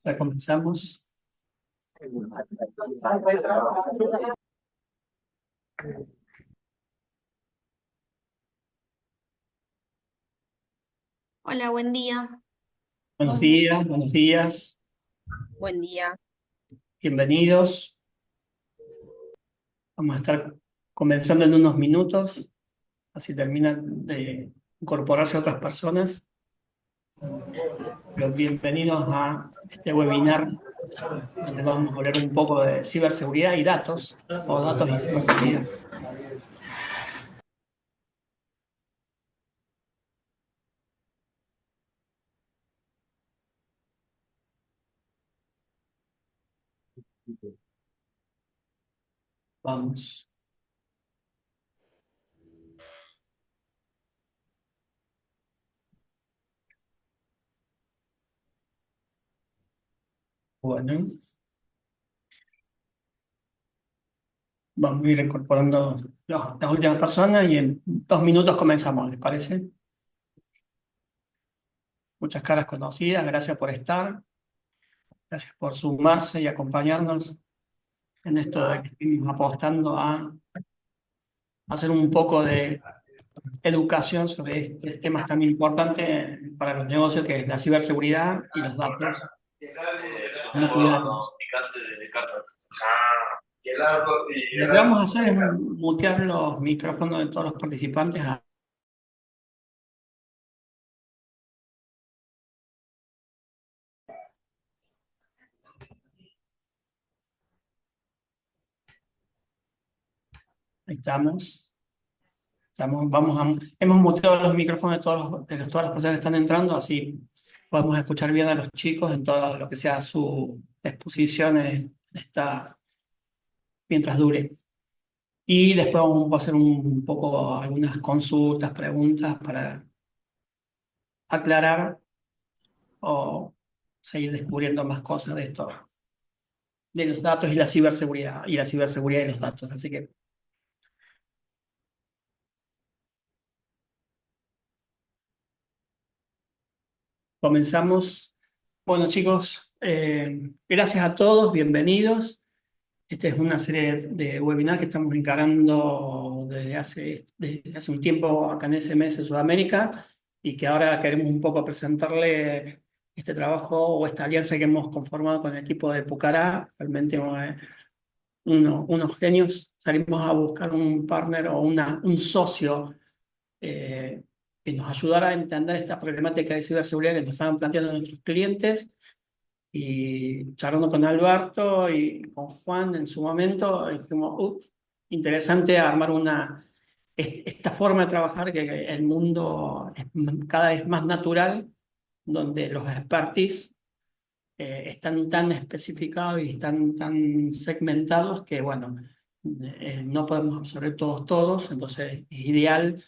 Ya comenzamos. Hola, buen día. Buenos días, Buen día. bienvenidos. Vamos a estar comenzando en unos minutos, así terminan de incorporarse otras personas. Pero bienvenidos a este webinar donde vamos a hablar un poco de ciberseguridad y datos, o datos y ciberseguridad. Vamos. Bueno, vamos a ir incorporando las últimas personas y en 2 minutos comenzamos, ¿les parece? Muchas caras conocidas, gracias por estar, gracias por sumarse y acompañarnos en esto de que estamos apostando a hacer un poco de educación sobre este tema tan importante para los negocios, que es la ciberseguridad y los datos, cómo cuidarlos. Lo que vamos a hacer es mutear los micrófonos de todos los participantes. Ahí estamos. Hemos muteado los micrófonos de, todas las personas que están entrando, así podemos escuchar bien a los chicos en todo lo que sea su exposición mientras dure. Y después vamos a hacer un poco algunas consultas, preguntas para aclarar o seguir descubriendo más cosas de esto, de los datos y la ciberseguridad de los datos. Así que comenzamos. Bueno, chicos, gracias a todos, bienvenidos. Esta es una serie de webinars que estamos encarando desde hace un tiempo acá en SMS Sudamérica, y que ahora queremos un poco presentarle este trabajo o esta alianza que hemos conformado con el equipo de Pucará. Realmente unos genios. Salimos a buscar un partner o un socio eh, que nos ayudara a entender esta problemática de ciberseguridad que nos estaban planteando nuestros clientes. Y charlando con Alberto y con Juan en su momento, dijimos, interesante armar esta forma de trabajar, que el mundo es cada vez más natural, donde los expertise están tan especificados y están tan segmentados que, bueno, no podemos absorber todos. Entonces es ideal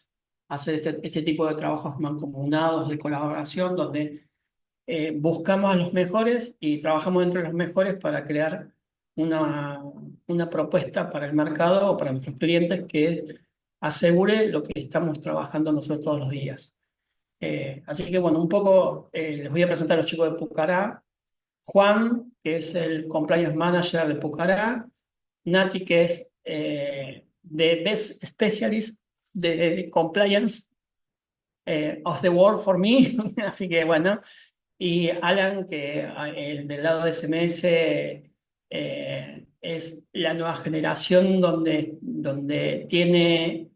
hacer este tipo de trabajos mancomunados de colaboración, donde buscamos a los mejores y trabajamos entre los mejores para crear una, una propuesta para el mercado o para nuestros clientes que asegure lo que estamos trabajando nosotros todos los días. Así que bueno, un poco les voy a presentar a los chicos de Pucará. Juan, que es el Compliance Manager de Pucará. Nati, que es the Best Specialist de Compliance of the World for me. Así que bueno, y Alan, que del lado de SMS es la nueva generación donde tiene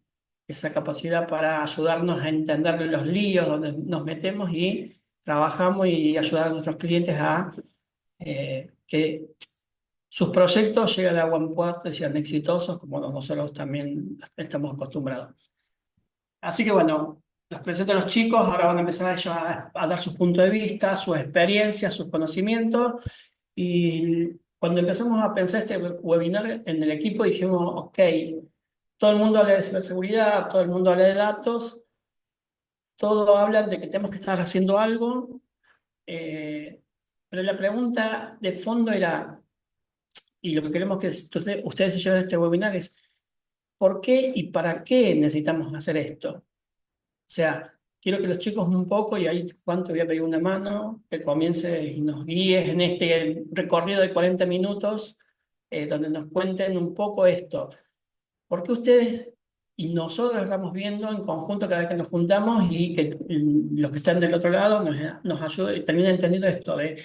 esa capacidad para ayudarnos a entender los líos donde nos metemos y trabajamos y ayudar a nuestros clientes a que sus proyectos lleguen a buen puerto y sean exitosos, como nosotros también estamos acostumbrados. Así que bueno, los presento a los chicos. Ahora van a empezar ellos a dar sus puntos de vista, sus experiencias, sus conocimientos. Y cuando empezamos a pensar este webinar en el equipo, dijimos, ok, todo el mundo habla de ciberseguridad, todo el mundo habla de datos, todos hablan de que tenemos que estar haciendo algo, eh, pero la pregunta de fondo era, y lo que queremos que ustedes y yo de este webinar es, ¿por qué y para qué necesitamos hacer esto? O sea, quiero que los chicos un poco, y ahí Juan te voy a pedir una mano, que comience y nos guíes en este recorrido de 40 minutos, donde nos cuenten un poco esto. ¿Por qué ustedes y nosotros estamos viendo en conjunto cada vez que nos juntamos y que los que están del otro lado nos ayuden y terminen entendiendo esto de,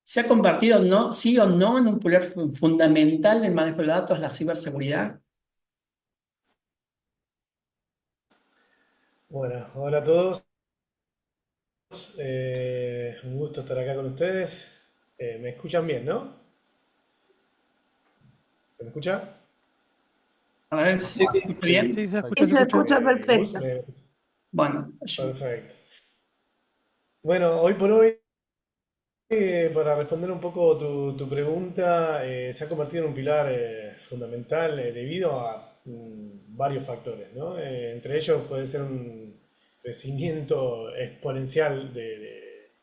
¿se ha convertido, no, sí o no, en un pilar fundamental del manejo de datos la ciberseguridad? Bueno, hola a todos. Un gusto estar acá con ustedes. ¿Me escuchan bien, no? ¿Se me escucha? A ver si Sí, se sí, escucha sí, bien. sí, se Sí, escucha, se se escucha. escucha Gus, perfecto. Bueno, perfecto. Bueno, hoy por hoy, para responder un poco tu pregunta, se ha convertido en un pilar fundamental debido a varios factores, ¿no? Entre ellos puede ser un crecimiento exponencial de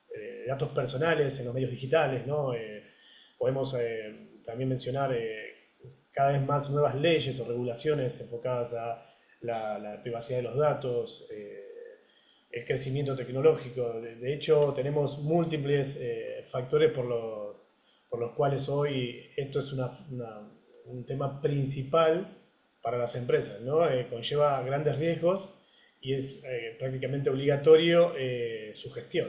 datos personales en los medios digitales, ¿no? Podemos también mencionar cada vez más nuevas leyes o regulaciones enfocadas a la privacidad de los datos, el crecimiento tecnológico. De hecho, tenemos múltiples factores por los cuales hoy esto es un tema principal para las empresas, ¿no? Conlleva grandes riesgos y es prácticamente obligatorio su gestión.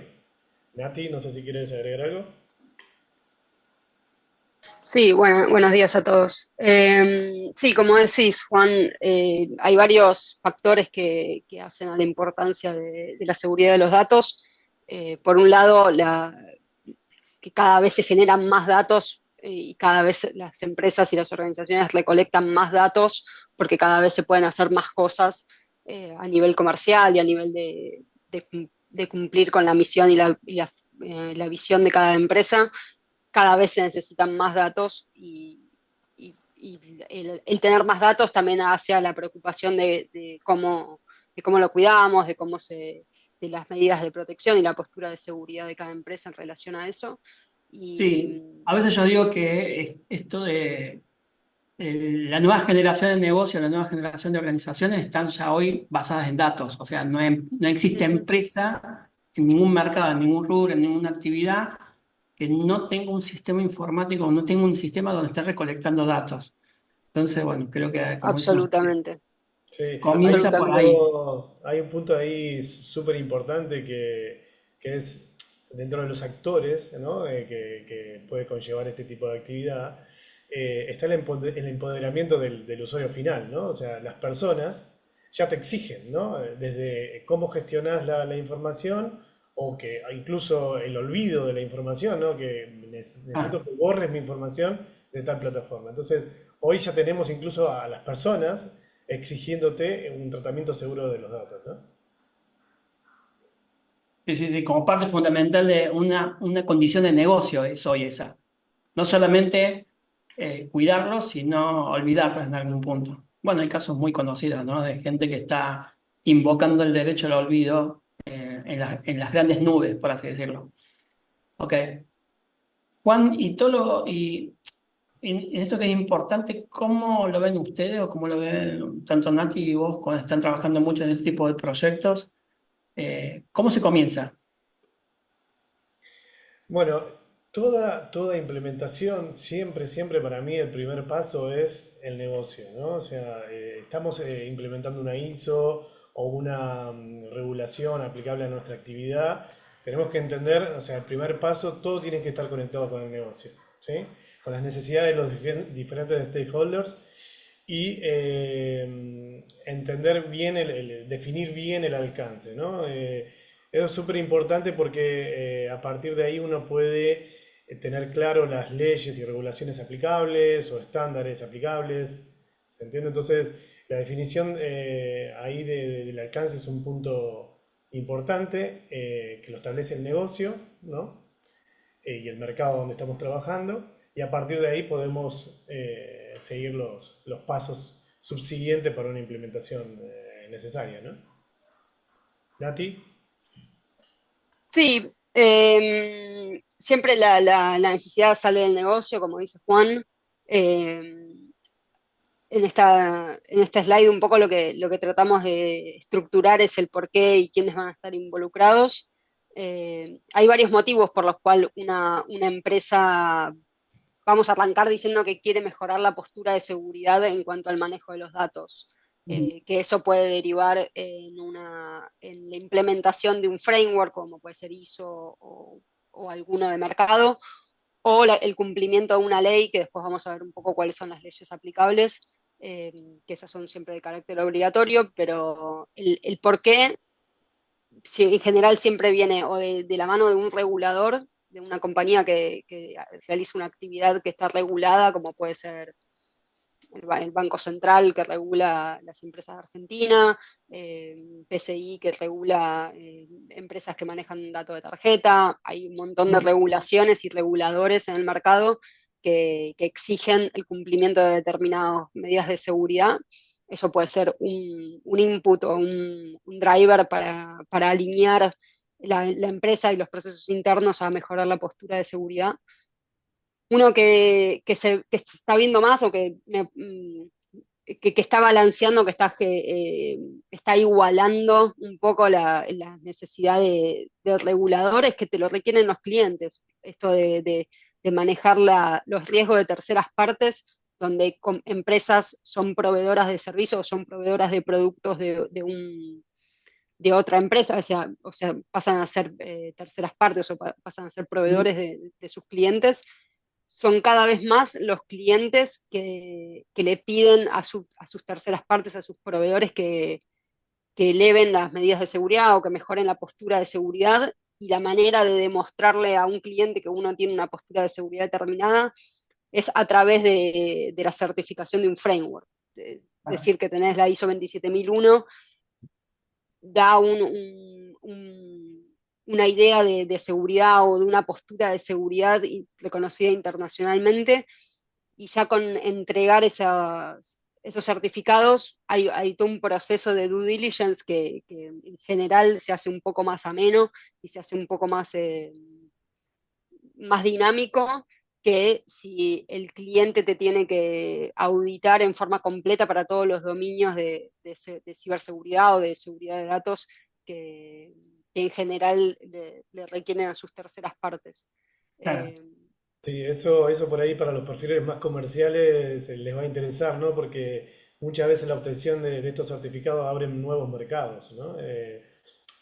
Nati, no sé si quieres agregar algo. Sí, bueno, buenos días a todos. Sí, como decís, Juan, hay varios factores que hacen a la importancia de la seguridad de los datos. Por un lado, que cada vez se generan más datos y cada vez las empresas y las organizaciones recolectan más datos porque cada vez se pueden hacer más cosas a nivel comercial y a nivel de cumplir con la misión la visión de cada empresa. Cada vez se necesitan más datos y el tener más datos también hace a la preocupación de cómo lo cuidamos, de las medidas de protección y la postura de seguridad de cada empresa en relación a eso. sí, Y a veces yo digo que esto de la nueva generación de negocios, la nueva generación de organizaciones están ya hoy basadas en datos. O sea, no existe ujú, empresa en ningún mercado, en ningún rubro, en ninguna actividad que no tenga un sistema informático, no tenga un sistema donde esté recolectando datos. Entonces, bueno, creo que, como dicen ustedes, absolutamente, Sí, comienza por ahí. absolutamente. hay un punto ahí súper importante que es dentro de los actores, ¿no? Que puede conllevar este tipo de actividad, está el empoderamiento del usuario final, ¿no? O sea, las personas ya te exigen, ¿no? Desde cómo gestionas la información o que incluso el olvido de la información, ¿no? Que Ah, necesito que borres mi información de tal plataforma. Entonces, hoy ya tenemos incluso a las personas exigiéndote un tratamiento seguro de los datos, ¿no? sí, sí, sí, como parte fundamental de una condición de negocio es hoy esa. No solamente cuidarlos, sino olvidarlos en algún punto. Bueno, hay casos muy conocidos, ¿no? De gente que está invocando el derecho al olvido en las grandes nubes, por así decirlo. Ok. Juan, y esto que es importante, ¿cómo lo ven ustedes o cómo lo ven tanto Nati y vos cuando están trabajando mucho en este tipo de proyectos? ¿Cómo se comienza? Bueno, toda implementación, siempre para mí el primer paso es el negocio, ¿no? O sea, estamos implementando una ISO o una regulación aplicable a nuestra actividad. Tenemos que entender, o sea, el primer paso, todo tiene que estar conectado con el negocio, ¿sí? Con las necesidades de los diferentes stakeholders y entender bien, definir bien el alcance, ¿no? Eso es súper importante porque a partir de ahí uno puede tener claro las leyes y regulaciones aplicables o estándares aplicables, ¿se entiende? Entonces, la definición ahí del alcance es un punto importante que lo establece el negocio, ¿no? Y el mercado donde estamos trabajando, y a partir de ahí podemos seguir los pasos subsiguientes para una implementación necesaria, ¿no? Nati. Sí, siempre la necesidad sale del negocio, como dice Juan. Eh, en este slide un poco lo que tratamos de estructurar es el por qué y quiénes van a estar involucrados. Hay varios motivos por los cuales una empresa, vamos a arrancar diciendo que quiere mejorar la postura de seguridad en cuanto al manejo de los datos, que eso puede derivar en la implementación de un framework, como puede ser ISO o alguno de mercado, o el cumplimiento de una ley, que después vamos a ver un poco cuáles son las leyes aplicables, que esas son siempre de carácter obligatorio, pero el por qué en general siempre viene o de la mano de un regulador, de una compañía que realiza una actividad que está regulada, como puede ser el Banco Central que regula las empresas de Argentina, PCI que regula empresas que manejan datos de tarjeta. Hay un montón de regulaciones y reguladores en el mercado que exigen el cumplimiento de determinadas medidas de seguridad. Eso puede ser un input o un driver para alinear la empresa y los procesos internos a mejorar la postura de seguridad. Uno que se está viendo más o que está balanceando, está igualando un poco la necesidad de reguladores que te lo requieren los clientes. Esto de manejar los riesgos de terceras partes, donde empresas son proveedoras de servicios o son proveedoras de productos de otra empresa, o sea pasan a ser terceras partes o pasan a ser proveedores de sus clientes. Son cada vez más los clientes que le piden a sus terceras partes, a sus proveedores, que eleven las medidas de seguridad o que mejoren la postura de seguridad, y la manera de demostrarle a un cliente que uno tiene una postura de seguridad determinada es a través de la certificación de un framework. Decir que tenés la ISO 27001 da una idea de seguridad o de una postura de seguridad reconocida internacionalmente, y ya con entregar esos certificados hay todo un proceso de due diligence que en general se hace un poco más ameno y se hace un poco más dinámico que si el cliente te tiene que auditar en forma completa para todos los dominios de ciberseguridad o de seguridad de datos que en general le requieren a sus terceras partes. Claro. Sí, eso por ahí para los perfiles más comerciales les va a interesar, ¿no? Porque muchas veces la obtención de estos certificados abren nuevos mercados, ¿no?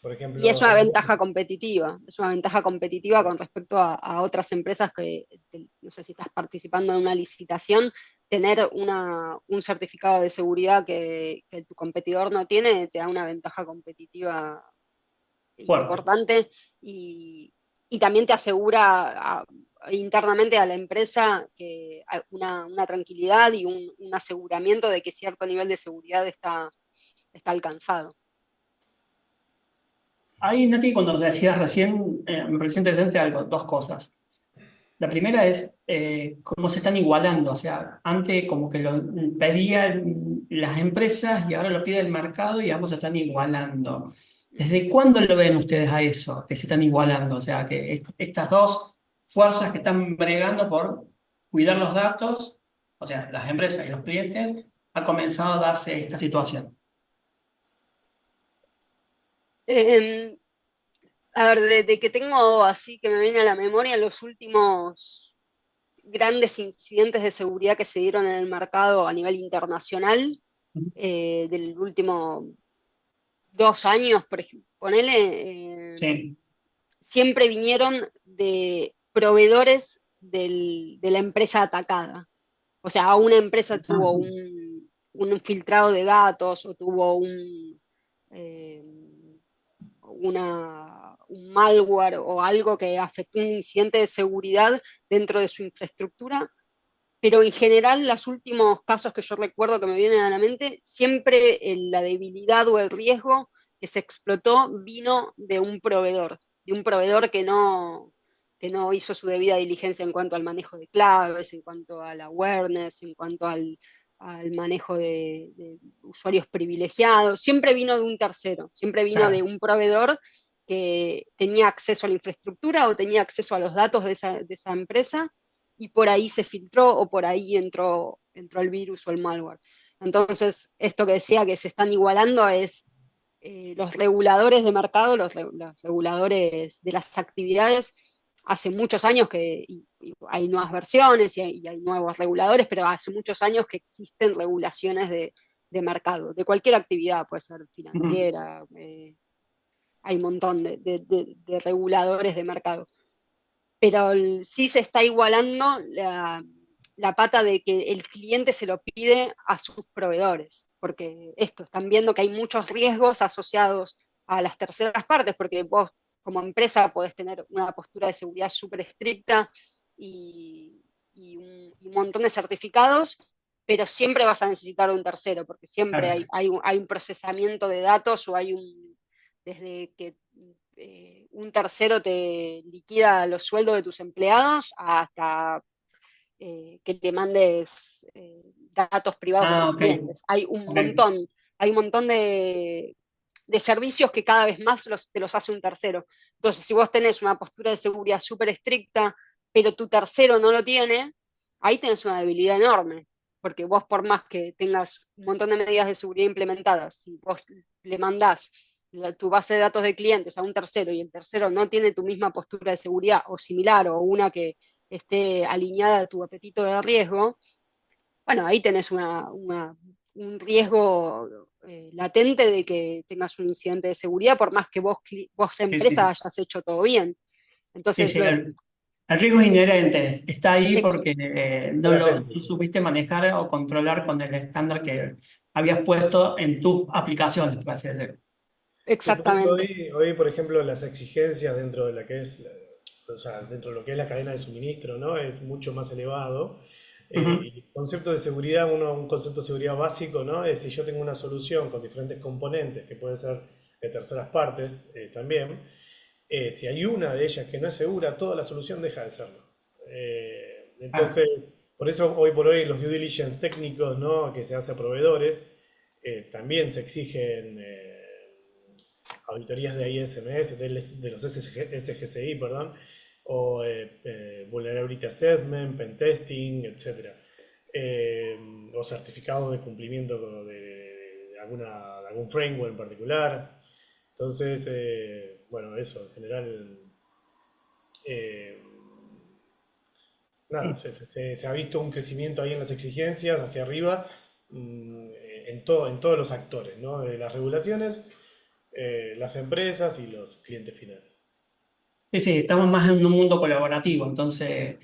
Por Y es ejemplo, una ventaja competitiva con respecto a otras empresas no sé si estás participando en una licitación, tener un certificado de seguridad que tu competidor no tiene, te da una ventaja competitiva Fuerte. importante, y también te asegura internamente a la empresa una tranquilidad y un aseguramiento de que cierto nivel de seguridad está alcanzado. Ahí, Nati, cuando decías recién, me pareció interesante algo, dos cosas. La primera es cómo se están igualando. O sea, antes como que lo pedían las empresas y ahora lo pide el mercado y ambos se están igualando. ¿Desde cuándo lo ven ustedes a eso, que se están igualando? O sea, que estas dos fuerzas que están bregando por cuidar los datos, o sea, las empresas y los clientes, ha comenzado a darse esta situación. Eh, a ver, de que tengo así que me viene a la memoria los últimos grandes incidentes de seguridad que se dieron en el mercado a nivel internacional, del último 2 años, por ejemplo, ponele, Sí. siempre vinieron de proveedores de la empresa atacada. O sea, una empresa tuvo un filtrado de datos o tuvo eh, un malware o algo que afectó un incidente de seguridad dentro de su infraestructura, pero en general los últimos casos que yo recuerdo que me vienen a la mente, siempre la debilidad o el riesgo que se explotó vino de un proveedor que no hizo su debida diligencia en cuanto al manejo de claves, en cuanto al awareness, en cuanto al manejo de usuarios privilegiados. Siempre vino de un tercero, siempre vino de Claro. un proveedor que tenía acceso a la infraestructura o tenía acceso a los datos de esa empresa, y por ahí se filtró o por ahí entró el virus o el malware. Entonces, esto que decía que se están igualando es los reguladores de mercado, los reguladores de las actividades, hace muchos años y hay nuevas versiones y hay nuevos reguladores, pero hace muchos años que existen regulaciones de mercado, de cualquier actividad, puede ser Ujú. financiera, hay un montón de reguladores de mercado, pero sí se está igualando la pata de que el cliente se lo pide a sus proveedores, porque esto, están viendo que hay muchos riesgos asociados a las terceras partes, porque vos como empresa podés tener una postura de seguridad súper estricta y, y un montón de certificados, pero siempre vas a necesitar un tercero, porque siempre Claro. hay un procesamiento de datos o desde que un tercero te liquida los sueldos de tus empleados hasta que te mandes datos privados de Ah, tus ok, clientes. ok. Hay un montón de servicios que cada vez más te los hace un tercero. Entonces, si vos tenés una postura de seguridad súper estricta, pero tu tercero no lo tiene, ahí tenés una debilidad enorme. Porque vos, por más que tengas un montón de medidas de seguridad implementadas, si vos le mandás tu base de datos de clientes a un tercero y el tercero no tiene tu misma postura de seguridad o similar o una que esté alineada a tu apetito de riesgo, bueno, ahí tenés un riesgo latente de que tengas un incidente de seguridad, por más que vos Sí, empresa sí. hayas hecho todo bien. Sí, Entonces, sí, el riesgo es inherente, está ahí ex- porque Está no latente. supiste manejar o controlar con el estándar que habías puesto en tus aplicaciones, por así decirlo. Sí, por eso exactamente. hoy, por ejemplo, las exigencias dentro de la que es, o sea, dentro de lo que es la cadena de suministro, ¿no? Es mucho más elevado. Ujú. Y el concepto de seguridad, un concepto de seguridad básico, ¿no? Es si yo tengo una solución con diferentes componentes, que puede ser de terceras partes también, si hay una de ellas que no es segura, toda la solución deja de serlo. Claro. Entonces, por eso hoy por hoy los due diligence técnicos, ¿no? Que se hace a proveedores, también se exigen auditorías de ISMS, de los SGCI, perdón, o Vulnerability Assessment, Pentesting, etcétera. O certificados de cumplimiento de algún framework en particular. Entonces, bueno, eso, en general, eh, nada, Sí, se ha visto un crecimiento ahí en las exigencias hacia arriba en todos los actores, ¿no? De las regulaciones, las empresas y los clientes finales. sí, sí, estamos más en un mundo colaborativo, entonces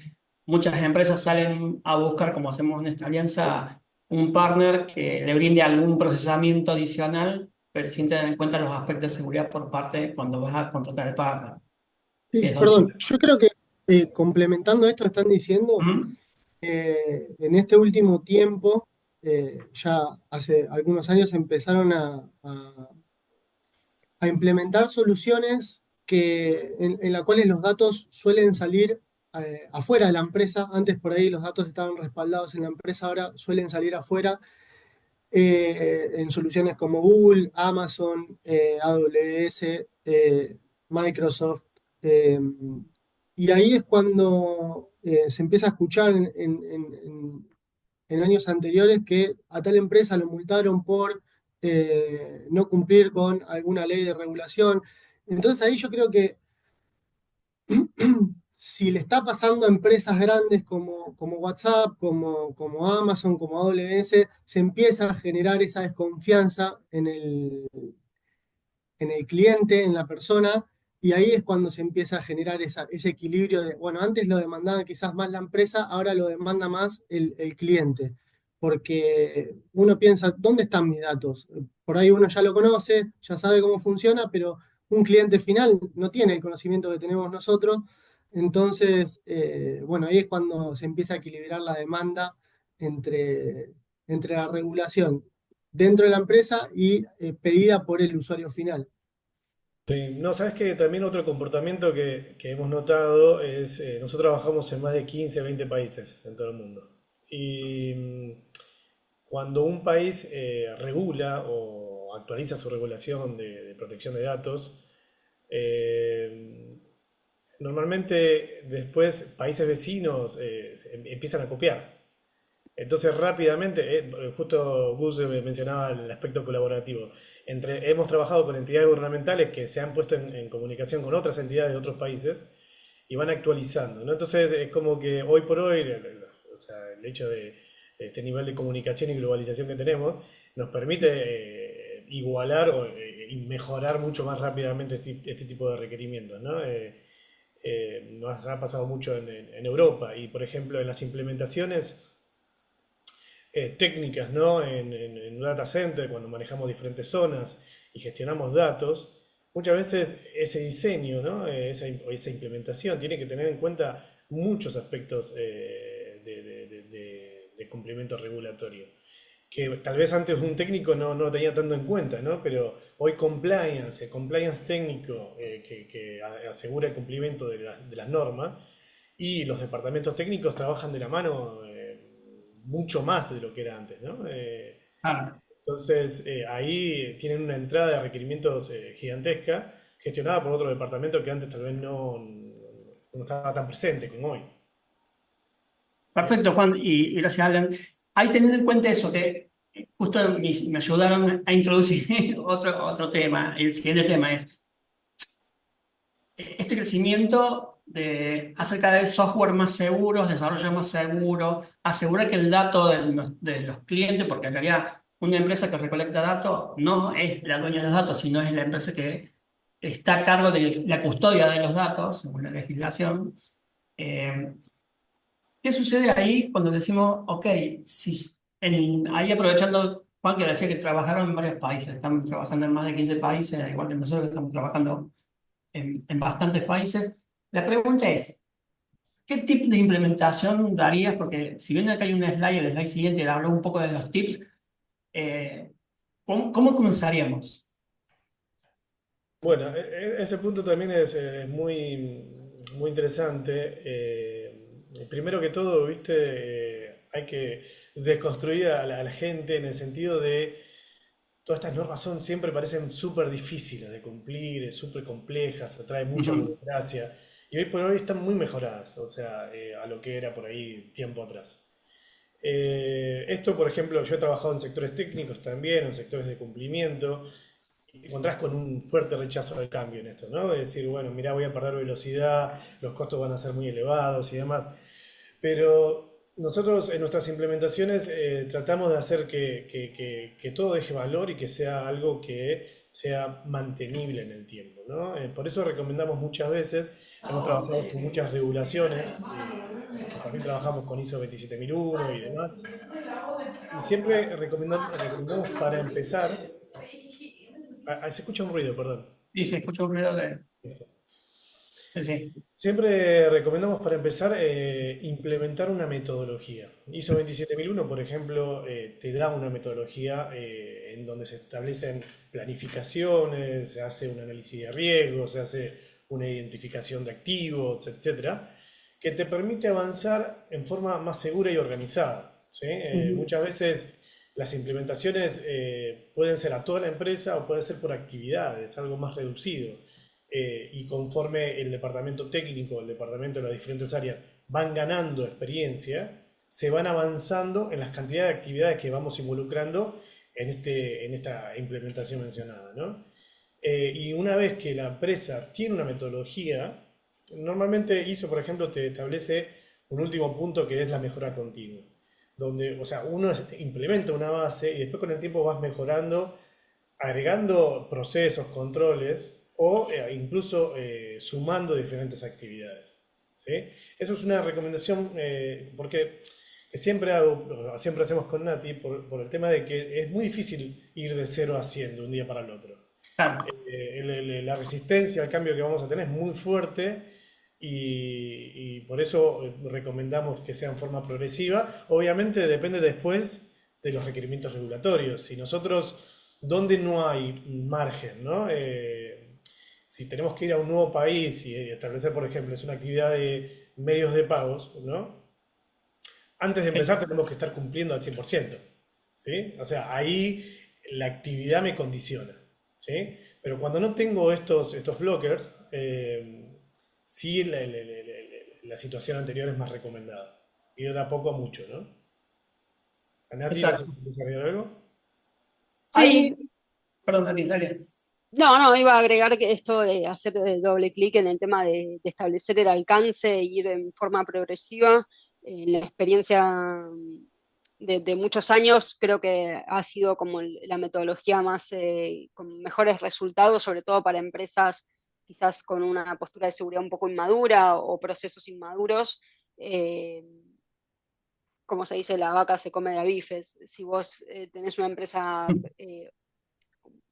muchas empresas salen a buscar, como hacemos en esta alianza, un partner que le brinde algún procesamiento adicional, pero sin tener en cuenta los aspectos de seguridad por parte cuando vas a contratar al partner. Sí, Que es donde... perdón, yo creo que complementando esto que están diciendo, Ujú. en este último tiempo, ya hace algunos años empezaron a implementar soluciones en las cuales los datos suelen salir afuera de la empresa. Antes por ahí los datos estaban respaldados en la empresa, ahora suelen salir afuera en soluciones como Google, Amazon, AWS, Microsoft. eh, y ahí es cuando se empieza a escuchar en años anteriores que a tal empresa lo multaron por no cumplir con alguna ley de regulación. Entonces ahí yo creo que si le está pasando a empresas grandes como WhatsApp, como Amazon, como AWS, se empieza a generar esa desconfianza en el cliente, en la persona, y ahí es cuando se empieza a generar ese equilibrio de, bueno, antes lo demandaba quizás más la empresa, ahora lo demanda más el cliente, porque uno piensa, ¿dónde están mis datos? Por ahí uno ya lo conoce, ya sabe cómo funciona, pero un cliente final no tiene el conocimiento que tenemos nosotros, entonces, bueno, ahí es cuando se empieza a equilibrar la demanda entre, entre la regulación dentro de la empresa y pedida por el usuario final. Sí, no, sabes que también otro comportamiento que hemos notado es, nosotros trabajamos en más de 15, 20 países en todo el mundo. Y cuando un país regula o actualiza su regulación de protección de datos, eh, normalmente después países vecinos empiezan a copiar. Entonces rápidamente, justo Gus mencionaba el aspecto colaborativo. Hemos trabajado con entidades gubernamentales que se han puesto en comunicación con otras entidades de otros países y van actualizando, ¿no? Entonces es como que hoy por hoy, o sea, el hecho de este nivel de comunicación y globalización que tenemos nos permite igualar y mejorar mucho más rápidamente este tipo de requerimientos, ¿no? Nos ha pasado mucho en Europa y, por ejemplo, en las implementaciones técnicas, ¿no? En un data center, cuando manejamos diferentes zonas y gestionamos datos, muchas veces ese diseño, ¿no? Esa implementación tiene que tener en cuenta muchos aspectos de cumplimiento regulatorio, que tal vez antes un técnico no tenía tanto en cuenta, ¿no? Pero hoy compliance técnico que asegura el cumplimiento de las normas, y los departamentos técnicos trabajan de la mano mucho más de lo que era antes, ¿no? Claro. Entonces, ahí tienen una entrada de requerimientos gigantesca, gestionada por otro departamento que antes tal vez no estaba tan presente como hoy. ¿Sí? Perfecto, Juan, y gracias, Alan. Ahí teniendo en cuenta eso, que justo me ayudaron a introducir otro tema. El siguiente tema es este crecimiento de hacer cada vez software más seguros, desarrollo más seguro, asegurar que el dato de los clientes, porque en realidad una empresa que recolecta datos no es la dueña de los datos, sino es la empresa que está a cargo de la custodia de los datos, según la legislación. Eh, ¿Qué sucede ahí cuando decimos, ok, si ahí aprovechando, Juan, que decía que trabajaron en varios países, están trabajando en más de 15 países, igual que nosotros estamos trabajando en bastantes países. La pregunta es, ¿qué tip de implementación darías? Porque si bien acá hay un slide, el slide siguiente le habló un poco de los tips, eh, ¿cómo comenzaríamos? Bueno, ese punto también es muy interesante. Primero que todo, viste, hay que deconstruir a la gente en el sentido de todas estas normas siempre parecen súper difíciles de cumplir, súper complejas, atrae mucha Ujú. burocracia y hoy por hoy están muy mejoradas, o sea, a lo que era por ahí tiempo atrás. Esto, por ejemplo, yo he trabajado en sectores técnicos también, en sectores de cumplimiento, y te encontrás con un fuerte rechazo al cambio en esto, ¿no? De decir, bueno, mirá, voy a perder velocidad, los costos van a ser muy elevados y demás. Pero nosotros en nuestras implementaciones tratamos de hacer que todo deje valor y que sea algo que sea mantenible en el tiempo, ¿no? Por eso recomendamos muchas veces, hemos trabajado con muchas regulaciones, también trabajamos con ISO 27001 y demás, y siempre recomendamos para empezar, se escucha un ruido, perdón. Y se escucha un ruido de... Sí. Siempre recomendamos para empezar implementar una metodología. ISO 27001, por ejemplo, te da una metodología en donde se establecen planificaciones, se hace un análisis de riesgos, se hace una identificación de activos, etcétera, que te permite avanzar en forma más segura y organizada, ¿sí? Ujú. Muchas veces las implementaciones pueden ser a toda la empresa o puede ser por actividades, algo más reducido. Y conforme el departamento técnico, el departamento de las diferentes áreas van ganando experiencia, se van avanzando en las cantidades de actividades que vamos involucrando en esta implementación mencionada, ¿no? Y una vez que la empresa tiene una metodología, normalmente ISO, por ejemplo, te establece un último punto que es la mejora continua, donde, o sea, uno implementa una base y después con el tiempo vas mejorando, agregando procesos, controles o incluso sumando diferentes actividades, ¿sí? Eso es una recomendación porque que siempre hacemos con Nati por el tema de que es muy difícil ir de cero a 100 de un día para el otro. Claro. La resistencia al cambio que vamos a tener es muy fuerte y por eso recomendamos que sea en forma progresiva. Obviamente depende después de los requerimientos regulatorios. Si nosotros, donde no hay margen, ¿no? Si tenemos que ir a un nuevo país y establecer, por ejemplo, es una actividad de medios de pagos, ¿no? Antes de empezar tenemos que estar cumpliendo al 100%, ¿sí? O sea, ahí la actividad me condiciona, ¿sí? Pero cuando no tengo estos blockers, sí la situación anterior es más recomendada. Ir de a poco a mucho, ¿no? Nati, ¿vas a exacto. desarrollar algo? Sí, Ahí, perdón, Nati, dale. no, iba a agregar que esto de hacer doble clic en el tema de establecer el alcance e ir en forma progresiva, la experiencia de muchos años creo que ha sido como la metodología más con mejores resultados, sobre todo para empresas quizás con una postura de seguridad un poco inmadura o procesos inmaduros. Eh, Como se dice, la vaca se come de a bifes. Si vos tenés una empresa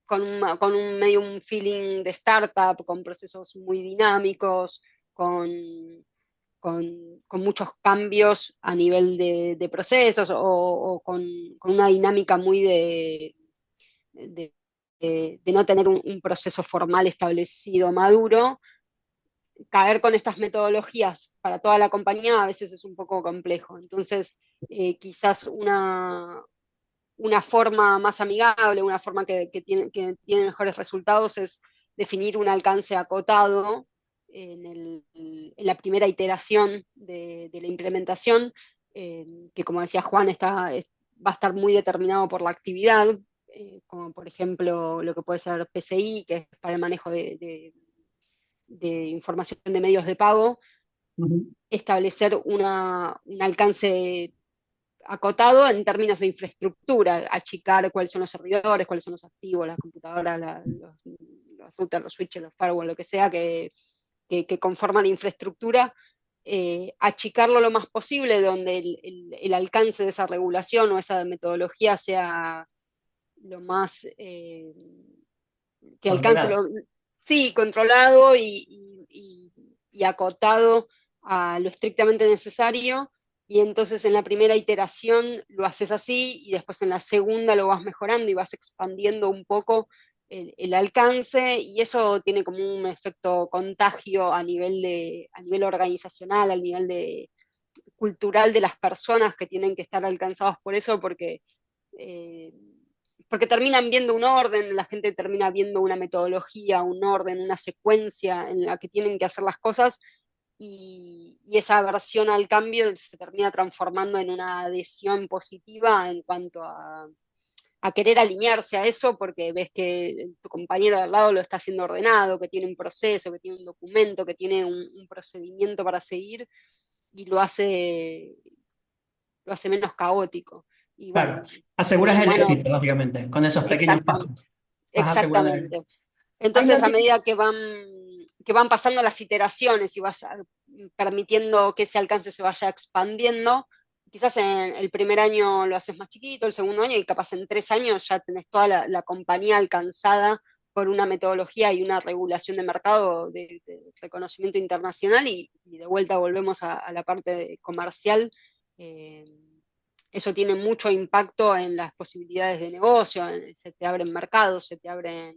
con un medio un feeling de startup, con procesos muy dinámicos, con, con muchos cambios a nivel de procesos o con, una dinámica muy de, de no tener un proceso formal establecido, maduro. Caer con estas metodologías para toda la compañía a veces es un poco complejo. Entonces, quizás una forma más amigable, una forma que tiene mejores resultados es definir un alcance acotado en la primera iteración de la implementación, que como decía Juan, va a estar muy determinado por la actividad, como por ejemplo lo que puede ser PCI, que es para el manejo de información de medios de pago, Ujú. establecer un alcance acotado en términos de infraestructura, achicar cuáles son los servidores, cuáles son los activos, las computadoras, los routers, los switches, los firewalls, lo que sea que conforman la infraestructura, achicarlo lo más posible, donde el alcance de esa regulación o esa metodología sea lo más que alcance Controlado. sí, controlado y acotado a lo estrictamente necesario. Y entonces en la primera iteración lo haces así y después en la segunda lo vas mejorando y vas expandiendo un poco el alcance y eso tiene como un efecto contagio a nivel organizacional, al nivel cultural de las personas que tienen que estar alcanzados por eso, eh, porque terminan viendo un orden, la gente termina viendo una metodología, un orden, una secuencia en la que tienen que hacer las cosas y esa aversión al cambio se termina transformando en una adhesión positiva en cuanto a querer alinearse a eso porque ves que tu compañero de al lado lo está haciendo ordenado, que tiene un proceso, que tiene un documento, que tiene un procedimiento para seguir y lo hace menos caótico. Y Claro. bueno, seres Aseguras el humanos, éxito, básicamente, con esos pequeños exactamente, pasos. Vas a asegurar el éxito. exactamente. Ay, Entonces, a Nati, medida que van pasando las iteraciones y vas permitiendo que ese alcance se vaya expandiendo, quizás en el primer año lo haces más chiquito, el segundo año y capaz en 3 años ya tenés toda la compañía alcanzada por una metodología y una regulación de mercado de reconocimiento internacional y de vuelta volvemos a la parte comercial. eh, Eso tiene mucho impacto en las posibilidades de negocio, se te abren mercados, se te abren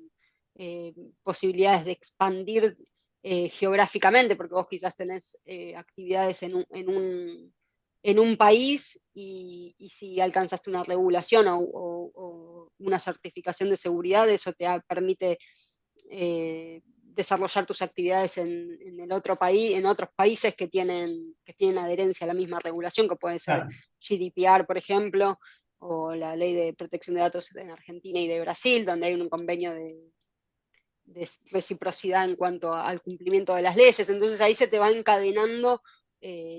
eh, posibilidades de expandir geográficamente, porque vos quizás tenés actividades en un país y si alcanzaste una regulación o una certificación de seguridad, eso te permite desarrollar tus actividades en el otro país, en otros países que tienen adherencia a la misma regulación, que puede ser claro, GDPR, por ejemplo, o la ley de protección de datos en Argentina y de Brasil, donde hay un convenio de reciprocidad en cuanto al cumplimiento de las leyes. Entonces ahí se te va encadenando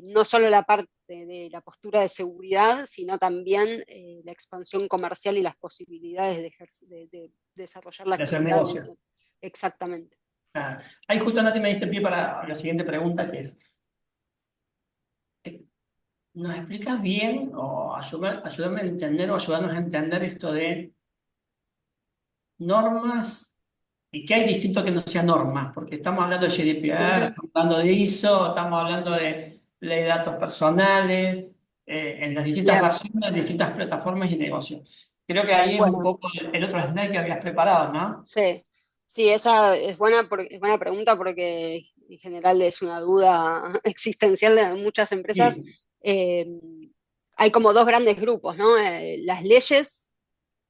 no solo la parte de la postura de seguridad, sino también la expansión comercial y las posibilidades de desarrollar la de hacer actividad negocio. exactamente. Ah, ahí justo, Nati, me diste pie para la siguiente pregunta, que es, ¿nos explicas bien o ayúdame a entender o ayudarnos a entender esto de normas y qué hay distinto que no sea normas? Porque estamos hablando de GDPR, Ujú. estamos hablando de ISO, estamos hablando de ley de datos personales, en las distintas Bien, versiones, distintas plataformas y negocios. Creo que ahí es un bueno, poco el otro slide que habías preparado, ¿no? sí, sí, esa es buena pregunta porque en general es una duda existencial de muchas empresas. Sí, Eh, Hay como dos grandes grupos, ¿no? Las leyes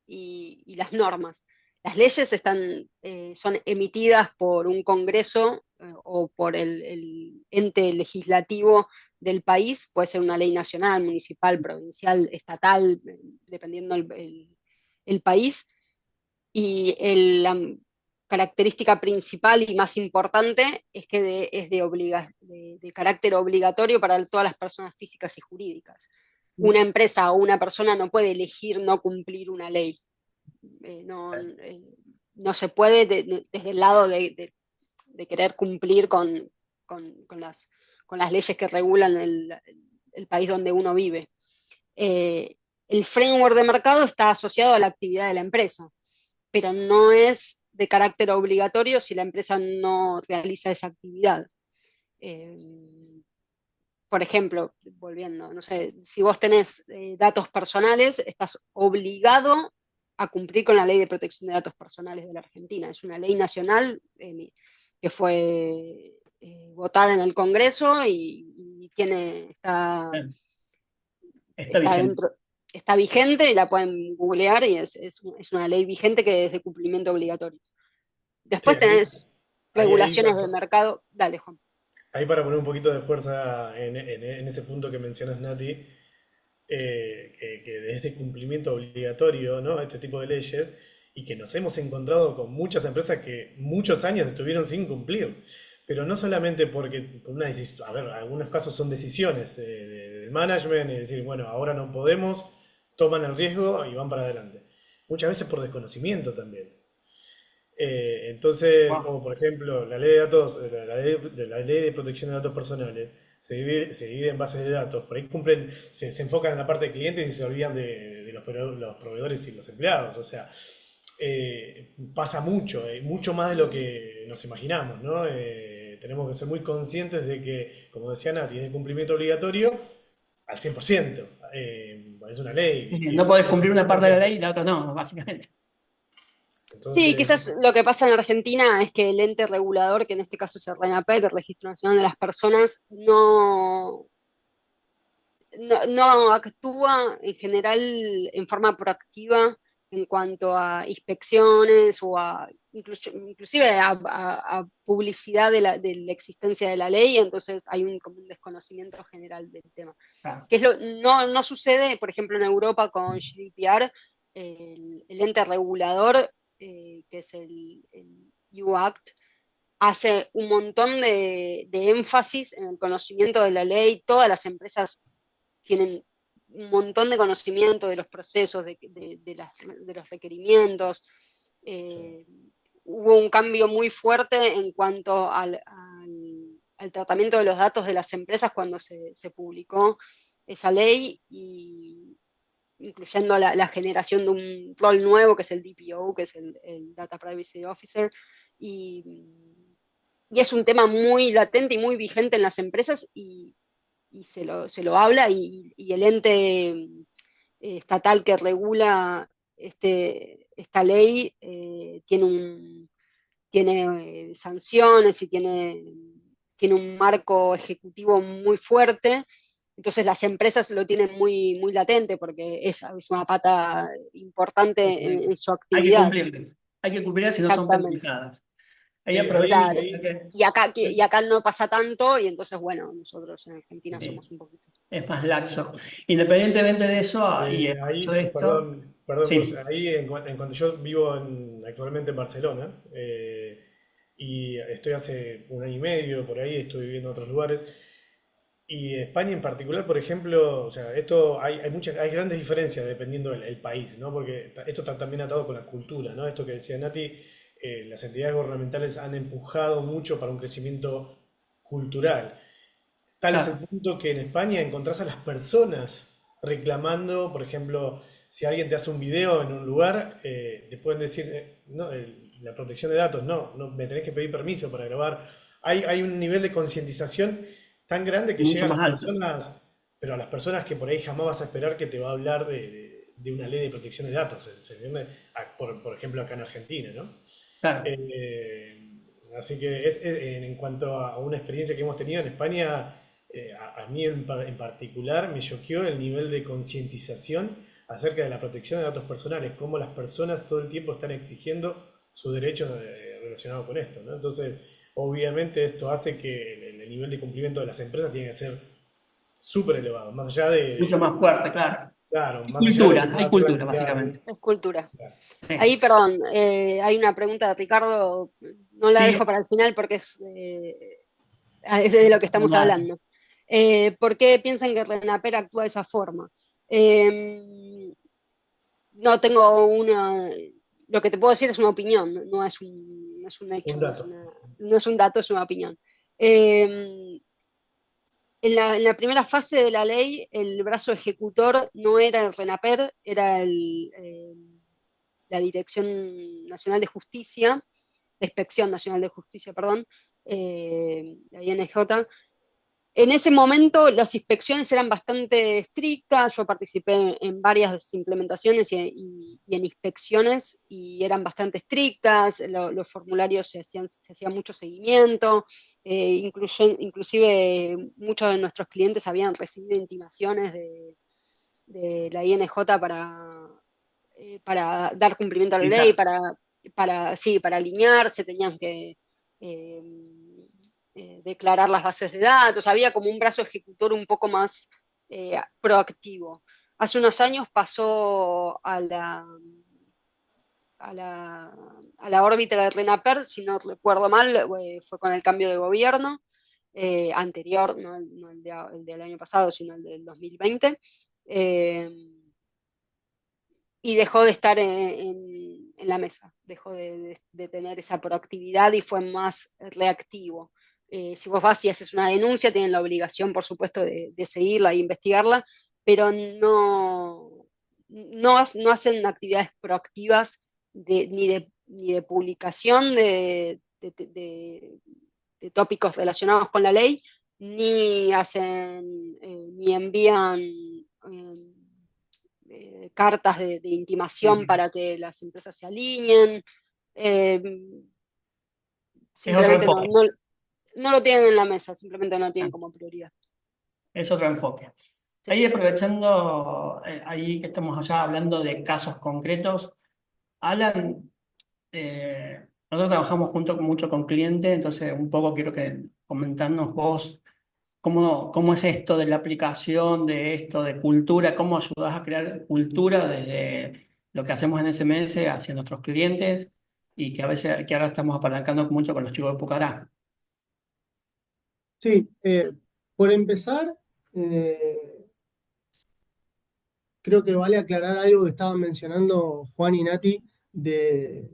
y las normas. Las leyes son emitidas por un Congreso o por el ente legislativo del país, puede ser una ley nacional, municipal, provincial, estatal, dependiendo el país. Y la característica principal y más importante es que es de carácter obligatorio para todas las personas físicas y jurídicas. Una empresa o una persona no puede elegir no cumplir una ley. No se puede desde el lado de querer cumplir con las leyes que regulan el país donde uno vive. El framework de mercado está asociado a la actividad de la empresa, pero no es de carácter obligatorio si la empresa no realiza esa actividad. Por ejemplo, volviendo, no sé, si vos tenés datos personales, estás obligado a cumplir con la Ley de Protección de Datos Personales de la Argentina. Es una ley nacional que fue votada en el Congreso y está vigente. Está vigente y la pueden googlear y es una ley vigente que es de cumplimiento obligatorio. Después Sí, tenés regulaciones de para, mercado. Dale, Juan. ahí para poner un poquito de fuerza en ese punto que mencionas, Nati, que es de cumplimiento obligatorio, ¿no? Este tipo de leyes, y que nos hemos encontrado con muchas empresas que muchos años estuvieron sin cumplir. Pero no solamente porque, por una decisión, a ver, algunos casos son decisiones del management, y decir, bueno, ahora no podemos, toman el riesgo y van para adelante. Muchas veces por desconocimiento también. Entonces, Wow. como por ejemplo, la ley de datos, la ley de protección de datos personales, se divide en bases de datos, por ahí se enfocan en la parte de clientes y se olvidan de los proveedores y los empleados. O sea, pasa mucho, mucho más de lo que nos imaginamos, ¿no? Tenemos que ser muy conscientes de que, como decía Nati, es de cumplimiento obligatorio al 100%. Es una ley y No tiene podés muchas cumplir una parte de la consecuencias. ley y la otra no, básicamente. Sí, Entonces, quizás lo que pasa en Argentina es que el ente regulador, que en este caso es el RENAPEC, el Registro Nacional de las Personas, no actúa en general en forma proactiva en cuanto a inspecciones o inclusive a publicidad de la existencia de la ley, entonces hay como un desconocimiento general del tema. Claro. Que no sucede, por ejemplo, en Europa con GDPR, el ente regulador, que es el EU Act, hace un montón de énfasis en el conocimiento de la ley. Todas las empresas tienen un montón de conocimiento de los procesos, de los requerimientos. sí. Hubo un cambio muy fuerte en cuanto al tratamiento de los datos de las empresas cuando se publicó esa ley, incluyendo la generación de un rol nuevo que es el DPO, que es el Data Privacy Officer, y es un tema muy latente y muy vigente en las empresas y se lo habla y el ente estatal que regula esta ley tiene sanciones y tiene un marco ejecutivo muy fuerte. Entonces las empresas lo tienen muy, muy latente porque es una pata importante en su Hay que actividad. cumplirlas. Hay que cumplirlas si no son Exactamente. penalizadas. Ahí Sí, aprovecho Claro. que Y acá no pasa tanto y entonces, bueno, nosotros en Argentina somos un poquito. es más laxo. Independientemente de eso, y aprovecho de ahí, esto, perdón, sí. ahí en cuanto yo vivo actualmente en Barcelona, y estoy hace un año y medio por ahí, estoy viviendo en otros lugares, y España en particular, por ejemplo, o sea, esto hay grandes diferencias dependiendo del país, ¿no? Porque esto está también atado con la cultura, ¿no? Esto que decía Nati, las entidades gubernamentales han empujado mucho para un crecimiento cultural. Tal es el Claro. punto que en España encontrás a las personas reclamando, por ejemplo, si alguien te hace un video en un lugar, te pueden decir, no, la protección de datos, no, me tenés que pedir permiso para grabar. Hay un nivel de concientización tan grande que llega Mucho a más las alto. personas, pero a las personas que por ahí jamás vas a esperar que te va a hablar de una ley de protección de datos, ¿se entiende? Por ejemplo, acá en Argentina, ¿no? Claro. Así que en cuanto a una experiencia que hemos tenido en España, a mí en particular me choqueó el nivel de concientización acerca de la protección de datos personales, cómo las personas todo el tiempo están exigiendo sus derechos relacionados con esto, ¿no? Entonces, obviamente esto hace que el nivel de cumplimiento de las empresas tiene que ser súper elevado, más allá mucho más fuerte, claro. claro, Hay más allá de lo que cultura, pueda hay hacer la cultura, actividad. básicamente. Es cultura. Claro. Ahí, Sí. perdón, hay una pregunta de Ricardo, no la Sí, dejo para el final porque es de lo que estamos dale. hablando. ¿Por qué piensan que RENAPER actúa de esa forma? No tengo una... Lo que te puedo decir es una opinión, no es un Un hecho, dato. no es un dato, es una opinión. Eh, en la primera fase de la ley, el brazo ejecutor no era el RENAPER, era la Dirección Nacional de Justicia, la Inspección Nacional de Justicia, perdón, la INJ. En ese momento las inspecciones eran bastante estrictas, yo participé en varias implementaciones y en inspecciones y eran bastante estrictas, los formularios se hacía mucho seguimiento, inclusive muchos de nuestros clientes habían recibido intimaciones de la INJ para dar cumplimiento a la ley, Quizá. sí, para alinearse, tenían que eh, declarar las bases de datos, había como un brazo ejecutor un poco más proactivo. Hace unos años pasó a la órbita de RENAPER, si no recuerdo mal, fue con el cambio de gobierno anterior, no el del año pasado, sino el del 2020. Eh, y dejó de estar en la mesa, dejó de tener esa proactividad y fue más reactivo. Si vos vas y haces una denuncia, tienen la obligación, por supuesto, de seguirla e investigarla, pero no hacen actividades proactivas ni de publicación de tópicos relacionados con la ley, ni envían cartas de intimación Ujú. para que las empresas se alineen. Eh, Es otro simplemente enfoque, no lo tienen en la mesa, simplemente no lo tienen como prioridad. es otro enfoque. Sí. Ahí aprovechando, ahí que estamos allá hablando de casos concretos, Alan, nosotros trabajamos junto mucho con clientes, entonces un poco quiero que comentarnos vos cómo es esto de la aplicación de esto, de cultura, cómo ayudás a crear cultura desde lo que hacemos en SMS hacia nuestros clientes y que a veces, que ahora estamos apalancando mucho con los chicos de Pucará. Sí, por empezar, eh, creo que vale aclarar algo que estaban mencionando Juan y Nati de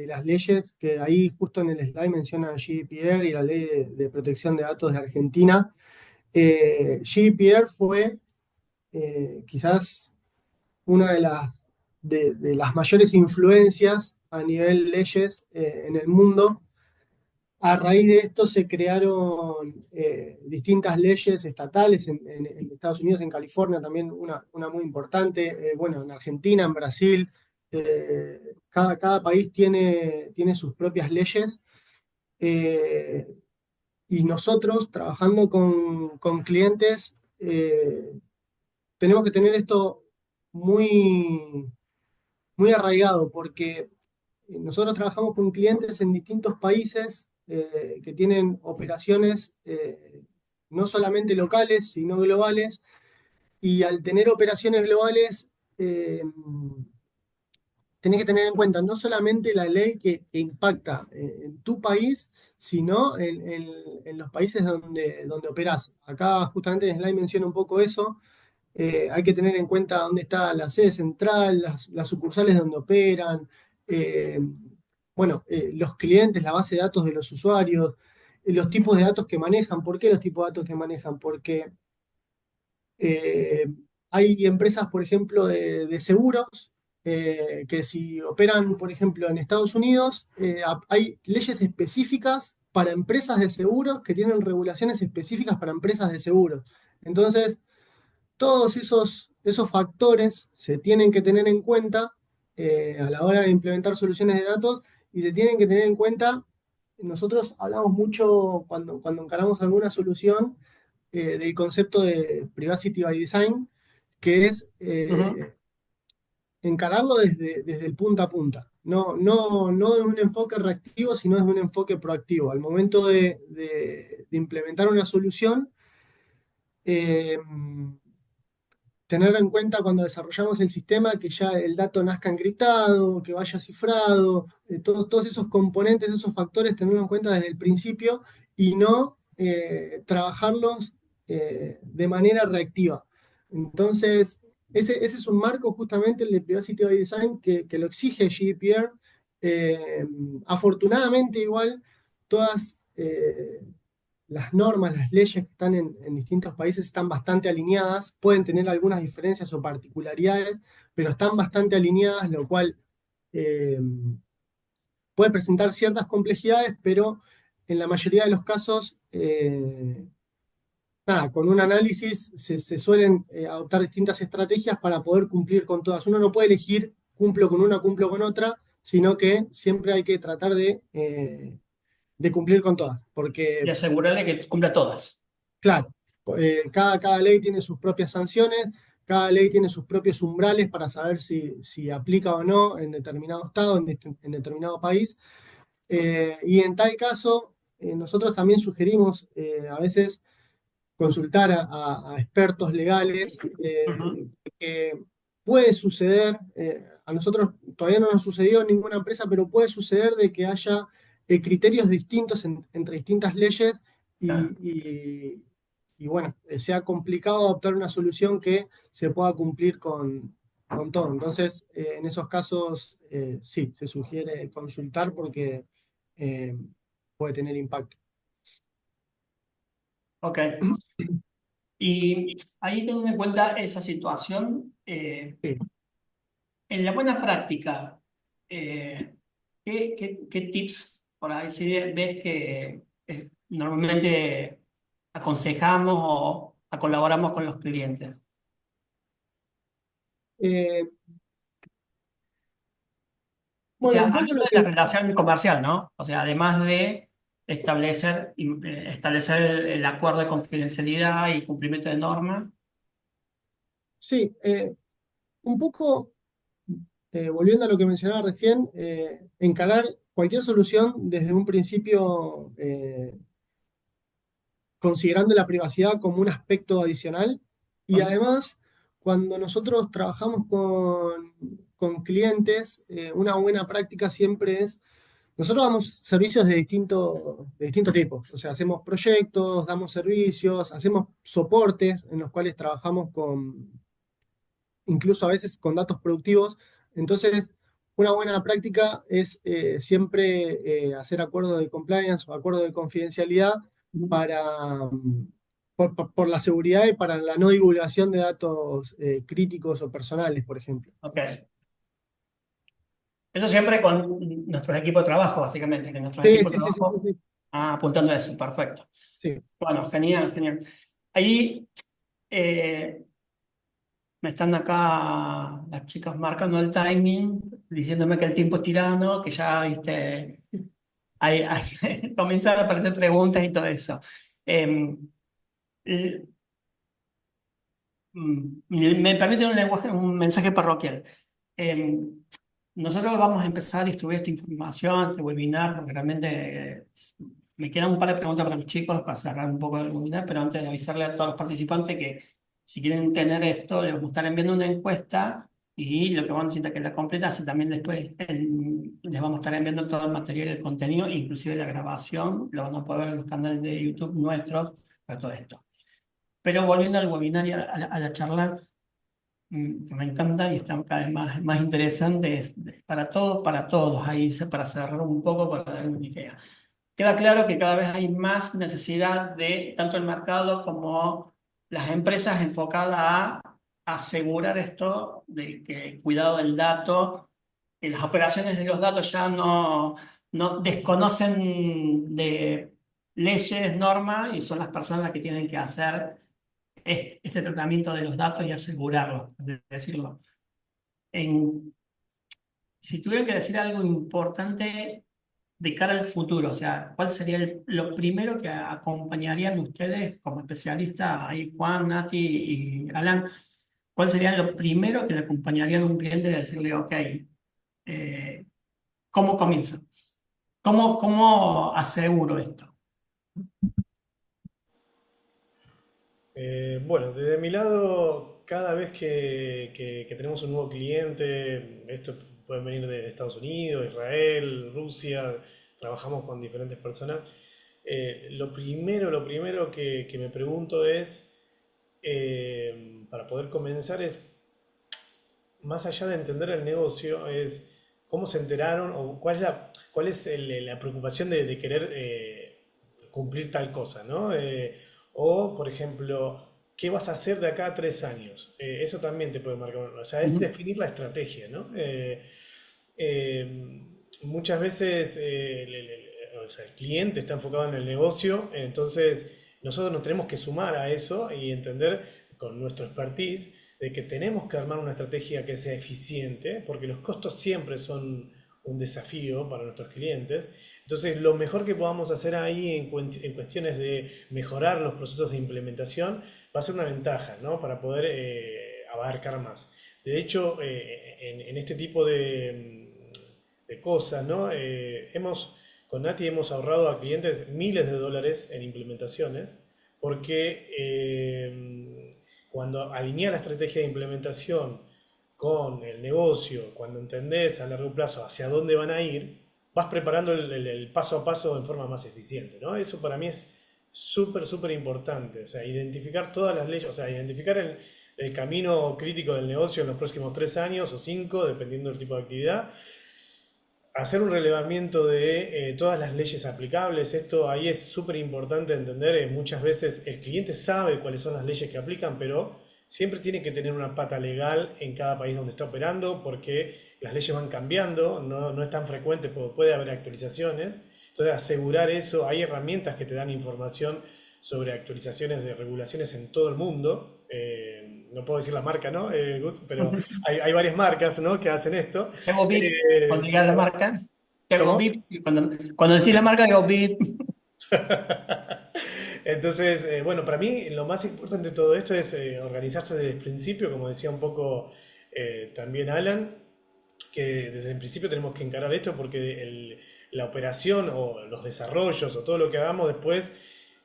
las leyes, que ahí justo en el slide menciona GDPR y la ley de protección de datos de Argentina. GDPR fue quizás una de las mayores influencias a nivel leyes en el mundo. A raíz de esto se crearon distintas leyes estatales en Estados Unidos, en California también una muy importante, bueno, en Argentina, en Brasil, cada país tiene sus propias leyes eh, y nosotros trabajando con clientes tenemos que tener esto muy, muy arraigado porque nosotros trabajamos con clientes en distintos países que tienen operaciones no solamente locales, sino globales, y al tener operaciones globales, tenés que tener en cuenta no solamente la ley que impacta en tu país, sino en los países donde operás. Acá justamente en slide menciona un poco eso. Hay que tener en cuenta dónde está la sede central, las sucursales donde operan, eh, bueno, los clientes, la base de datos de los usuarios, los tipos de datos que manejan. ¿Por qué los tipos de datos que manejan? Porque eh, hay empresas, por ejemplo, de seguros, que si operan, por ejemplo, en Estados Unidos, hay leyes específicas para empresas de seguros que tienen regulaciones específicas para empresas de seguros. Entonces, todos esos factores se tienen que tener en cuenta a la hora de implementar soluciones de datos y se tienen que tener en cuenta, nosotros hablamos mucho cuando encaramos alguna solución del concepto de Privacy by Design, que es Ujú. encararlo desde el punta a punta. No de un enfoque reactivo, sino desde un enfoque proactivo. Al momento de implementar una solución, eh, tener en cuenta cuando desarrollamos el sistema que ya el dato nazca encriptado, que vaya cifrado, todos esos componentes, esos factores, tenerlos en cuenta desde el principio y no trabajarlos de manera reactiva. Entonces, ese es un marco justamente el de Privacy by Design que lo exige GDPR. Afortunadamente igual, todas las normas, las leyes que están en distintos países están bastante alineadas, pueden tener algunas diferencias o particularidades, pero están bastante alineadas, lo cual eh, puede presentar ciertas complejidades, pero en la mayoría de los casos, nada, con un análisis se suelen adoptar distintas estrategias para poder cumplir con todas. Uno no puede elegir cumplo con una, cumplo con otra, sino que siempre hay que tratar de cumplir con todas, Y porque asegurarle que cumpla todas. claro, cada ley tiene sus propias sanciones, cada ley tiene sus propios umbrales para saber si aplica o no en determinado estado, en determinado país. Y en tal caso, nosotros también sugerimos a veces consultar a expertos legales, Ujú. que puede suceder, a nosotros todavía no nos sucedió en ninguna empresa, pero puede suceder de que haya criterios distintos entre distintas leyes Claro. y bueno, sea complicado adoptar una solución que se pueda cumplir con todo. Entonces, en esos casos, sí, se sugiere consultar porque eh, puede tener impacto. Ok. Y ahí teniendo en cuenta esa situación, Sí. en la buena práctica, eh, ¿qué tips por ahí si ves que normalmente aconsejamos o colaboramos con los clientes? Eh, O bueno, sea, un poco hablando lo de que... la relación comercial, ¿no? O sea, además de establecer el acuerdo de confidencialidad y cumplimiento de normas. Sí, un poco, volviendo a lo que mencionaba recién, encarar cualquier solución desde un principio considerando la privacidad como un aspecto adicional. Y además, cuando nosotros trabajamos con clientes, una buena práctica siempre es, nosotros damos servicios de distintos tipos. O sea, hacemos proyectos, damos servicios, hacemos soportes en los cuales trabajamos incluso a veces con datos productivos. Entonces, una buena práctica es siempre hacer acuerdos de compliance o acuerdos de confidencialidad para, por la seguridad y para la no divulgación de datos críticos o personales, por ejemplo. Ok. Eso siempre con nuestros equipos de trabajo, básicamente, que nuestros Sí, equipos de sí, sí, sí, sí, trabajo sí. apuntando a eso, perfecto. Sí. Bueno, genial, genial. Ahí eh, me están acá las chicas marcando el timing, diciéndome que el tiempo es tirano, que ya, viste, comienzan a aparecer preguntas y todo eso. Eh, l- Me permite un lenguaje, un mensaje parroquial. Eh, Nosotros vamos a empezar a distribuir esta información, este webinar, porque realmente me quedan un par de preguntas para los chicos para cerrar un poco el webinar, pero antes de avisarle a todos los participantes que si quieren tener esto, les vamos a estar enviando una encuesta y lo que van a necesitar que la completa, así también después les vamos a estar enviando todo el material, el contenido, inclusive la grabación, lo van a poder ver en los canales de YouTube nuestros para todo esto. Pero volviendo al webinar y a la charla, que me encanta y está cada vez más interesante, es para todos, ahí para cerrar un poco, para dar una idea. Queda claro que cada vez hay más necesidad de tanto el mercado como las empresas enfocadas a asegurar esto, de que el cuidado del dato, que las operaciones de los datos ya no desconocen de leyes, normas, y son las personas las que tienen que hacer este tratamiento de los datos y asegurarlo, por decirlo. En, si tuviera que decir algo importante de cara al futuro, o sea, ¿cuál sería lo primero que acompañarían ustedes como especialistas, ahí Juan, Nati y Alan? ¿Cuál sería lo primero que le acompañarían a un cliente de decirle, ok, ¿cómo comienzo? ¿Cómo aseguro esto? Bueno, desde mi lado, cada vez que tenemos un nuevo cliente, esto pueden venir de Estados Unidos, Israel, Rusia, trabajamos con diferentes personas. Lo primero que me pregunto es, para poder comenzar, es más allá de entender el negocio, es cómo se enteraron o cuál es la preocupación de querer cumplir tal cosa, ¿no? O, por ejemplo, ¿qué vas a hacer de acá a 3 años? Eso también te puede marcar, o sea, es Ujú. definir la estrategia, ¿no? Muchas veces o sea, el cliente está enfocado en el negocio, entonces nosotros nos tenemos que sumar a eso y entender con nuestro expertise de que tenemos que armar una estrategia que sea eficiente, porque los costos siempre son un desafío para nuestros clientes. Entonces, lo mejor que podamos hacer ahí en cuestiones de mejorar los procesos de implementación va a ser una ventaja, ¿no? Para poder abarcar más. De hecho, en este tipo de cosas, ¿no? Con Nati hemos ahorrado a clientes miles de dólares en implementaciones, porque cuando alineas la estrategia de implementación con el negocio, cuando entendés a largo plazo hacia dónde van a ir, vas preparando el paso a paso en forma más eficiente, ¿no? Eso para mí es súper, súper importante. O sea, identificar todas las leyes, o sea, identificar el camino crítico del negocio en los próximos 3 años o 5, dependiendo del tipo de actividad, hacer un relevamiento de todas las leyes aplicables. Esto ahí es súper importante entender. Muchas veces el cliente sabe cuáles son las leyes que aplican, pero siempre tiene que tener una pata legal en cada país donde está operando, porque las leyes van cambiando, no es tan frecuente, puede haber actualizaciones. Entonces, asegurar eso, hay herramientas que te dan información sobre actualizaciones de regulaciones en todo el mundo. No puedo decir la marca, ¿no, Gus? Pero hay varias marcas, ¿no?, que hacen esto. Te hago beat cuando Eh, digas la marca. Te hago ¿Cómo? beat y cuando decís la marca, hago beat. Entonces, bueno, para mí lo más importante de todo esto es organizarse desde el principio, como decía un poco también Alan, que desde el principio tenemos que encarar esto porque la operación o los desarrollos o todo lo que hagamos después,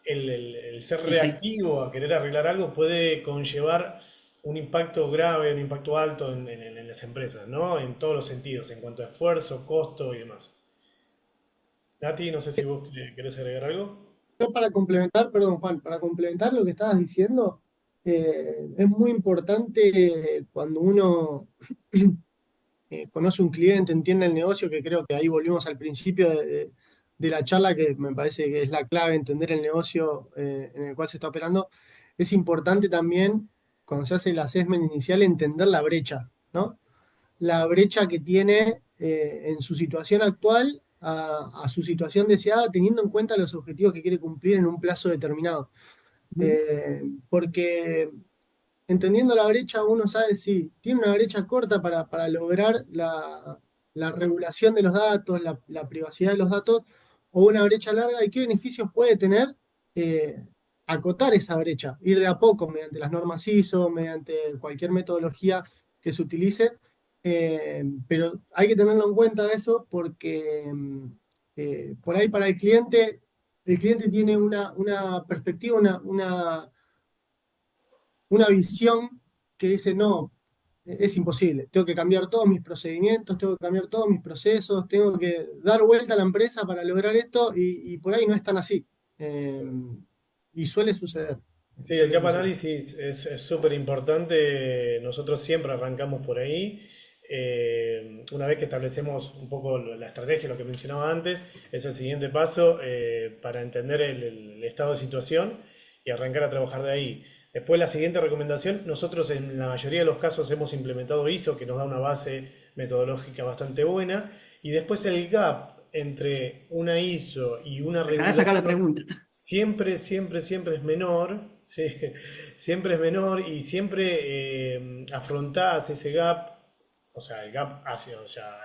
el ser Sí, sí. reactivo a querer arreglar algo puede conllevar un impacto grave, un impacto alto en las empresas, ¿no? En todos los sentidos, en cuanto a esfuerzo, costo y demás. Nati, no sé si vos querés agregar algo. Yo para complementar, perdón Juan, para complementar lo que estabas diciendo, es muy importante cuando uno conoce un cliente, entiende el negocio, que creo que ahí volvimos al principio de la charla, que me parece que es la clave, entender el negocio en el cual se está operando. Es importante también, cuando se hace el assessment inicial, entender la brecha, ¿no? La brecha que tiene en su situación actual a su situación deseada, teniendo en cuenta los objetivos que quiere cumplir en un plazo determinado. Ujú. Porque entendiendo la brecha, uno sabe si tiene una brecha corta para lograr la regulación de los datos, la privacidad de los datos, o una brecha larga y qué beneficios puede tener eh, acotar esa brecha, ir de a poco mediante las normas ISO, mediante cualquier metodología que se utilice. Pero hay que tenerlo en cuenta eso porque por ahí para el cliente tiene una perspectiva, una visión que dice, no, es imposible, tengo que cambiar todos mis procedimientos, tengo que cambiar todos mis procesos, tengo que dar vuelta a la empresa para lograr esto y por ahí no es tan así. Eh, y suele suceder. Sí, el Suele gap suceder. análisis es súper importante. Nosotros siempre arrancamos por ahí. Una vez que establecemos un poco la estrategia, lo que mencionaba antes, es el siguiente paso para entender el estado de situación y arrancar a trabajar de ahí. Después, la siguiente recomendación, nosotros en la mayoría de los casos hemos implementado ISO, que nos da una base metodológica bastante buena, y después el gap entre una ISO y una Acá de sacar la regulación pregunta. siempre, siempre, siempre es menor, ¿sí? Siempre es menor y siempre afrontás ese gap, o sea, el gap hacia, o sea,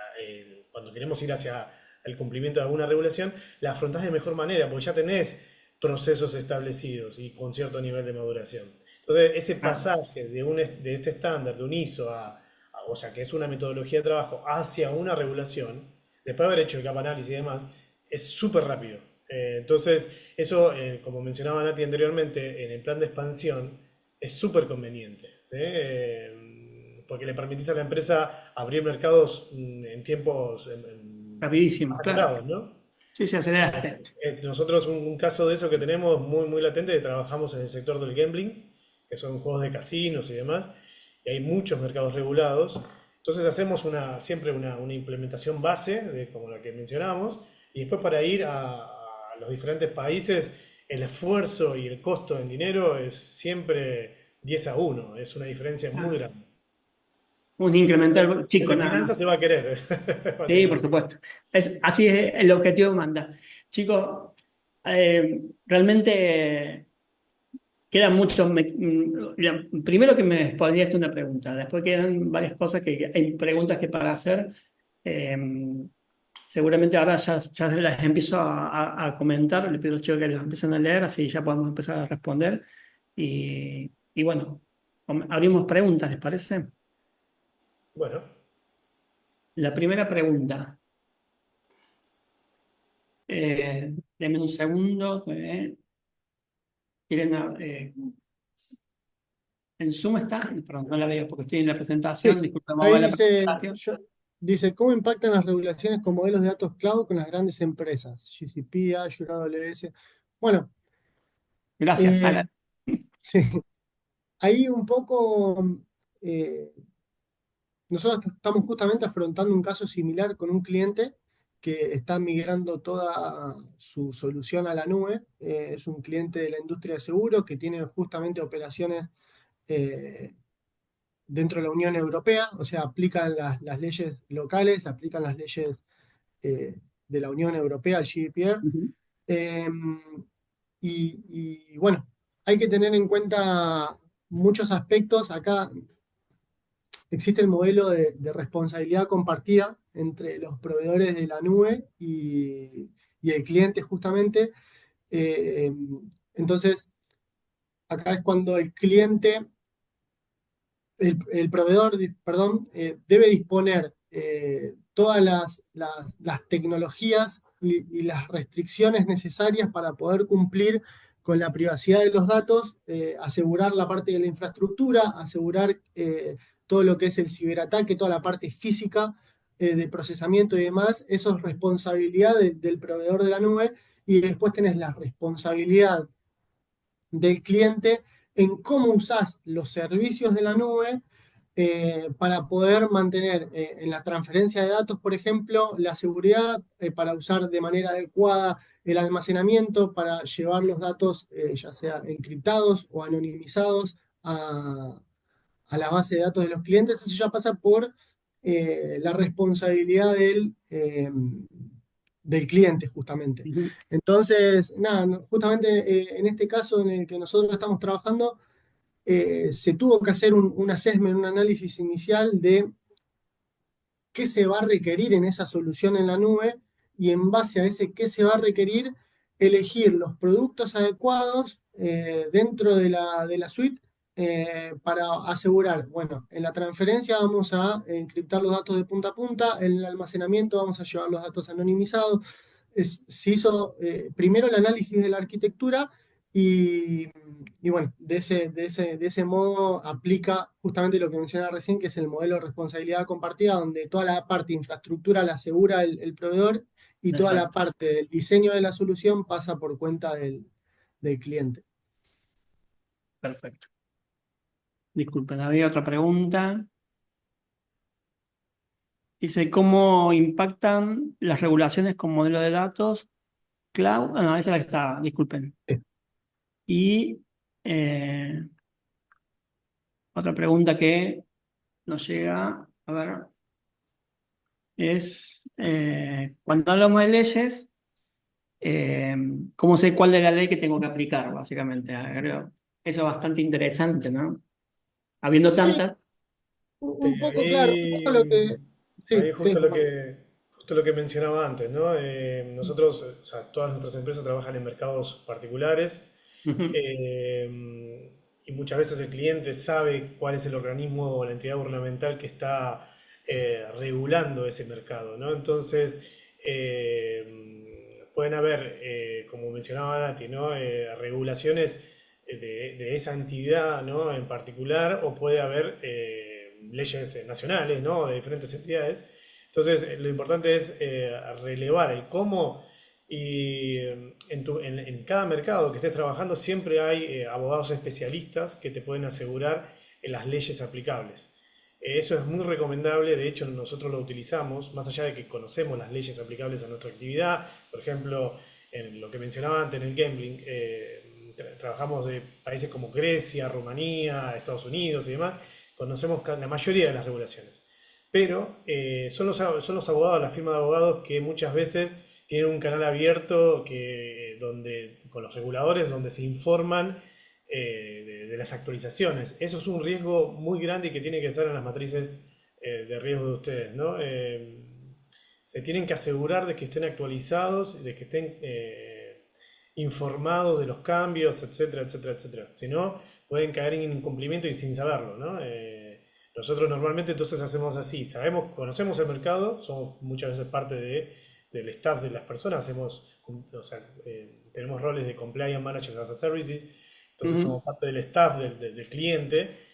cuando queremos ir hacia el cumplimiento de alguna regulación, la afrontás de mejor manera, porque ya tenés procesos establecidos y con cierto nivel de maduración. Entonces, ese Ah, pasaje de este estándar, de un ISO o sea, que es una metodología de trabajo, hacia una regulación, después de haber hecho el gap análisis y demás, es súper rápido. Entonces, eso, como mencionaba Nati anteriormente, en el plan de expansión es súper conveniente, ¿sí? Porque le permitís a la empresa abrir mercados en tiempos Rapidísimo, claro. acelerados, ¿no? Sí, se aceleraste. Nosotros un caso de eso que tenemos muy latente, que trabajamos en el sector del gambling, que son juegos de casinos y demás, y hay muchos mercados regulados. Entonces hacemos siempre una implementación base, como la que mencionamos, y después para ir a los diferentes países, el esfuerzo y el costo en dinero es siempre 10-1, es una diferencia Ah, muy grande. un incremental El chico de nada finanzas más. te va a querer, Sí, por básicamente. supuesto. Así es el objetivo de manda. Chicos, realmente quedan muchos. Mira, primero que me respondías una pregunta, después quedan varias cosas que hay preguntas que para hacer. Eh, Seguramente ahora ya se las empiezo a comentar. Le pido a los chicos que los empiecen a leer, así ya podemos empezar a responder. Y bueno, abrimos preguntas, ¿les parece? Bueno, La primera pregunta. Denme un segundo. ¿Quieren, en Zoom está? Perdón, no la veo porque estoy en la presentación. Sí, Disculpen, vamos a ahí ver la dice, presentación. dice, ¿cómo impactan las regulaciones con modelos de datos cloud con las grandes empresas? GCP, Azure, AWS. Bueno, Gracias, eh, Alan. sí, ahí un poco, eh, nosotros estamos justamente afrontando un caso similar con un cliente que está migrando toda su solución a la nube. Es un cliente de la industria de seguros que tiene justamente operaciones eh, dentro de la Unión Europea, o sea, aplican las leyes locales, aplican las leyes eh, de la Unión Europea, el GDPR. Ujú, Eh, y bueno, hay que tener en cuenta muchos aspectos. Acá existe el modelo de responsabilidad compartida entre los proveedores de la nube y el cliente justamente. Eh, entonces, acá es cuando el cliente, el proveedor, perdón, debe disponer todas las tecnologías y las restricciones necesarias para poder cumplir con la privacidad de los datos, asegurar la parte de la infraestructura, asegurar todo lo que es el ciberataque, toda la parte física de procesamiento y demás. Eso es responsabilidad del proveedor de la nube, y después tenés la responsabilidad del cliente en cómo usás los servicios de la nube para poder mantener en la transferencia de datos, por ejemplo, la seguridad, para usar de manera adecuada el almacenamiento, para llevar los datos ya sea encriptados o anonimizados a la base de datos de los clientes. Eso ya pasa por la responsabilidad del cliente, justamente. ujú. Entonces, nada, justamente en este caso en el que nosotros estamos trabajando, se tuvo que hacer un assessment, un análisis inicial de qué se va a requerir en esa solución en la nube, y en base a ese qué se va a requerir, elegir los productos adecuados dentro de la suite para asegurar, bueno, en la transferencia vamos a encriptar los datos de punta a punta, en el almacenamiento vamos a llevar los datos anonimizados. Se hizo primero el análisis de la arquitectura, y, y bueno, de ese modo aplica justamente lo que mencionaba recién, que es el modelo de responsabilidad compartida, donde toda la parte de infraestructura la asegura el proveedor, y toda la Exacto, parte del diseño de la solución pasa por cuenta del cliente. perfecto. Disculpen, había otra pregunta. Dice, ¿cómo impactan las regulaciones con modelo de datos cloud? Ah, no, esa es la que estaba, disculpen. Eh, Y otra pregunta que nos llega, a ver, es, cuando hablamos de leyes, eh, ¿cómo sé cuál de la ley que tengo que aplicar, básicamente? Creo eso es bastante interesante, ¿no? Habiendo Sí, tantas. Sí, un poco claro, un poco lo que... Sí, ahí sí, justo lo que mencionaba antes, ¿no? Nosotros, o sea, todas nuestras empresas trabajan en mercados particulares, Ujú, y muchas veces el cliente sabe cuál es el organismo o la entidad gubernamental que está regulando ese mercado, ¿no? Entonces, pueden haber, como mencionaba Nati, ¿no? Regulaciones de esa entidad, ¿no? En particular, o puede haber leyes nacionales, ¿no? De diferentes entidades. Entonces, lo importante es relevar el cómo y en cada mercado que estés trabajando siempre hay abogados especialistas que te pueden asegurar las leyes aplicables. Eso es muy recomendable, de hecho nosotros lo utilizamos, más allá de que conocemos las leyes aplicables a nuestra actividad, por ejemplo, en lo que mencionaba antes en el gambling, trabajamos de países como Grecia, Rumanía, Estados Unidos y demás, conocemos la mayoría de las regulaciones. Pero son los abogados, la firma de abogados que muchas veces tienen un canal abierto con los reguladores donde se informan de las actualizaciones. Eso es un riesgo muy grande y que tiene que estar en las matrices de riesgo de ustedes, ¿no? Se tienen que asegurar de que estén actualizados, de que estén informados de los cambios, etcétera, etcétera, etcétera. Si no, pueden caer en incumplimiento y sin saberlo, ¿no? Nosotros normalmente entonces hacemos así, conocemos el mercado, somos muchas veces parte del staff de las personas, tenemos roles de compliance managers as a services, entonces somos parte del staff del cliente.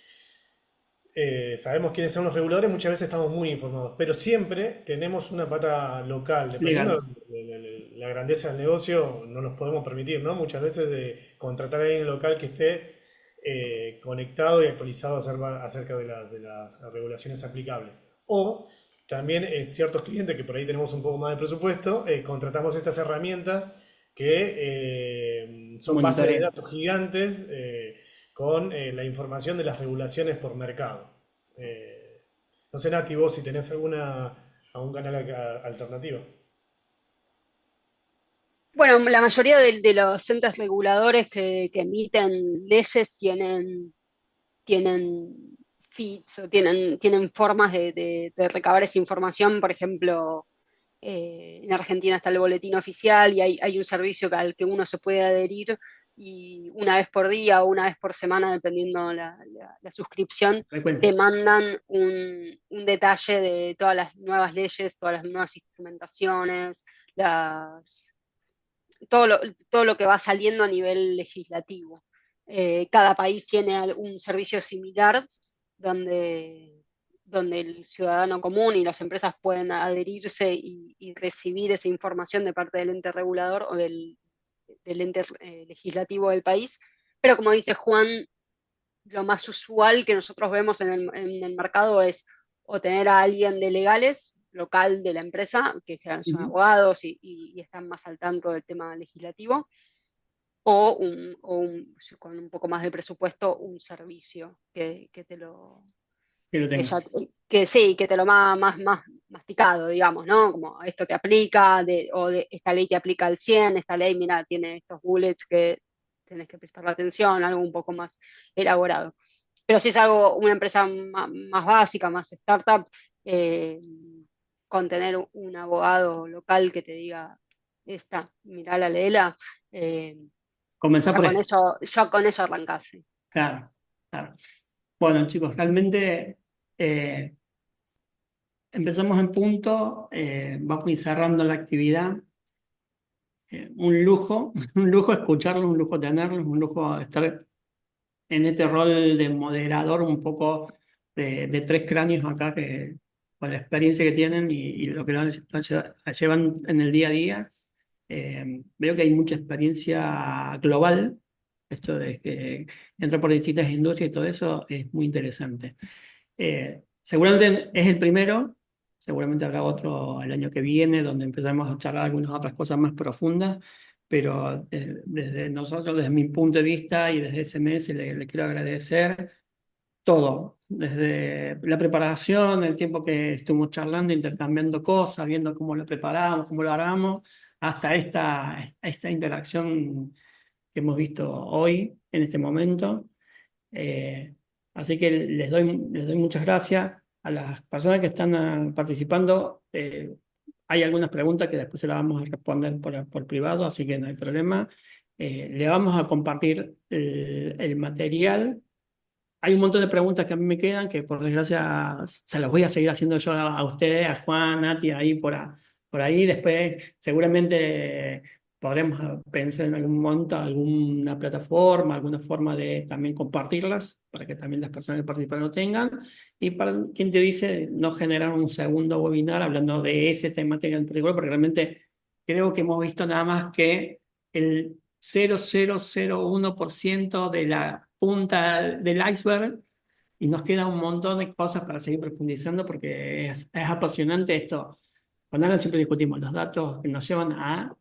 Sabemos quiénes son los reguladores, muchas veces estamos muy informados, pero siempre tenemos una pata local, dependiendo de la grandeza del negocio, no nos podemos permitir, ¿no? Muchas veces de contratar a alguien local que esté conectado y actualizado acerca de las regulaciones aplicables. O también ciertos clientes que por ahí tenemos un poco más de presupuesto, contratamos estas herramientas que son bases de datos gigantes con la información de las regulaciones por mercado. No sé, Nati, vos si tenés algún canal alternativo. Bueno, la mayoría de los entes reguladores que emiten leyes tienen feeds o tienen formas de recabar esa información. Por ejemplo, en Argentina está el boletín oficial y hay un servicio al que uno se puede adherir y una vez por día o una vez por semana, dependiendo la suscripción, te mandan un detalle de todas las nuevas leyes, todas las nuevas instrumentaciones, todo lo que va saliendo a nivel legislativo. Cada país tiene un servicio similar donde el ciudadano común y las empresas pueden adherirse y recibir esa información de parte del ente regulador o del ente legislativo del país. Pero como dice Juan, lo más usual que nosotros vemos en el mercado es o tener a alguien de legales local de la empresa, que son abogados y están más al tanto del tema legislativo, o con un poco más de presupuesto, un servicio que te lo... Que te lo más masticado, digamos, ¿no? Como esto te aplica, esta ley te aplica al 100, esta ley, mira, tiene estos bullets que tenés que prestarle atención, algo un poco más elaborado. Pero si es una empresa más básica, más startup, con tener un abogado local que te diga, mirá la leela, ya con eso arrancás. ¿Sí? Claro. Bueno, chicos, realmente empezamos en punto, vamos a ir cerrando la actividad. Un lujo escucharlos, un lujo tenerlos, un lujo estar en este rol de moderador un poco de tres cráneos acá que con la experiencia que tienen y lo que lo llevan en el día a día. Veo que hay mucha experiencia global. Esto de que entra por distintas industrias y todo eso es muy interesante. Seguramente es el primero, seguramente habrá otro el año que viene, donde empezamos a charlar algunas otras cosas más profundas, pero desde nosotros, desde mi punto de vista y desde SMS, le quiero agradecer todo, desde la preparación, el tiempo que estuvimos charlando, intercambiando cosas, viendo cómo lo preparamos, cómo lo hagamos, hasta esta interacción que hemos visto hoy, en este momento. Así que les doy muchas gracias a las personas que están participando. Hay algunas preguntas que después se las vamos a responder por privado, así que no hay problema. Le vamos a compartir el material. Hay un montón de preguntas que a mí me quedan, que por desgracia se las voy a seguir haciendo yo a ustedes, a Juan, Nati, ahí por por ahí después seguramente podremos pensar en algún momento alguna plataforma, alguna forma de también compartirlas para que también las personas que participan lo tengan. Y para quien te dice no generar un segundo webinar hablando de ese temática en particular, porque realmente creo que hemos visto nada más que el 0,001% de la punta del iceberg y nos queda un montón de cosas para seguir profundizando porque es apasionante esto. Con Alan siempre discutimos los datos que nos llevan a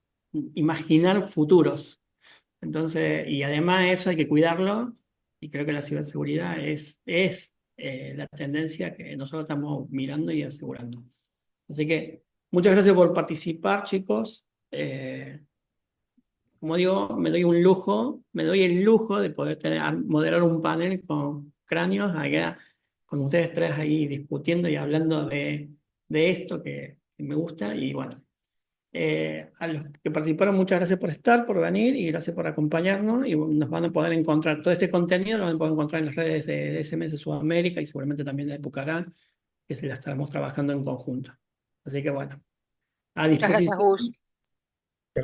imaginar futuros. Entonces, y además eso hay que cuidarlo y creo que la ciberseguridad es la tendencia que nosotros estamos mirando y asegurando. Así que muchas gracias por participar, chicos. Como digo, me doy el lujo de poder moderar un panel con cráneos allá, con ustedes tres ahí discutiendo y hablando de esto que me gusta. Y bueno, a los que participaron, muchas gracias por estar, por venir y gracias por acompañarnos. Y nos van a poder encontrar todo este contenido, lo van a poder encontrar en las redes de SMS Sudamérica y seguramente también de Pucará, que se la estaremos trabajando en conjunto. Así que bueno, a Muchas gracias, disposición. Gus.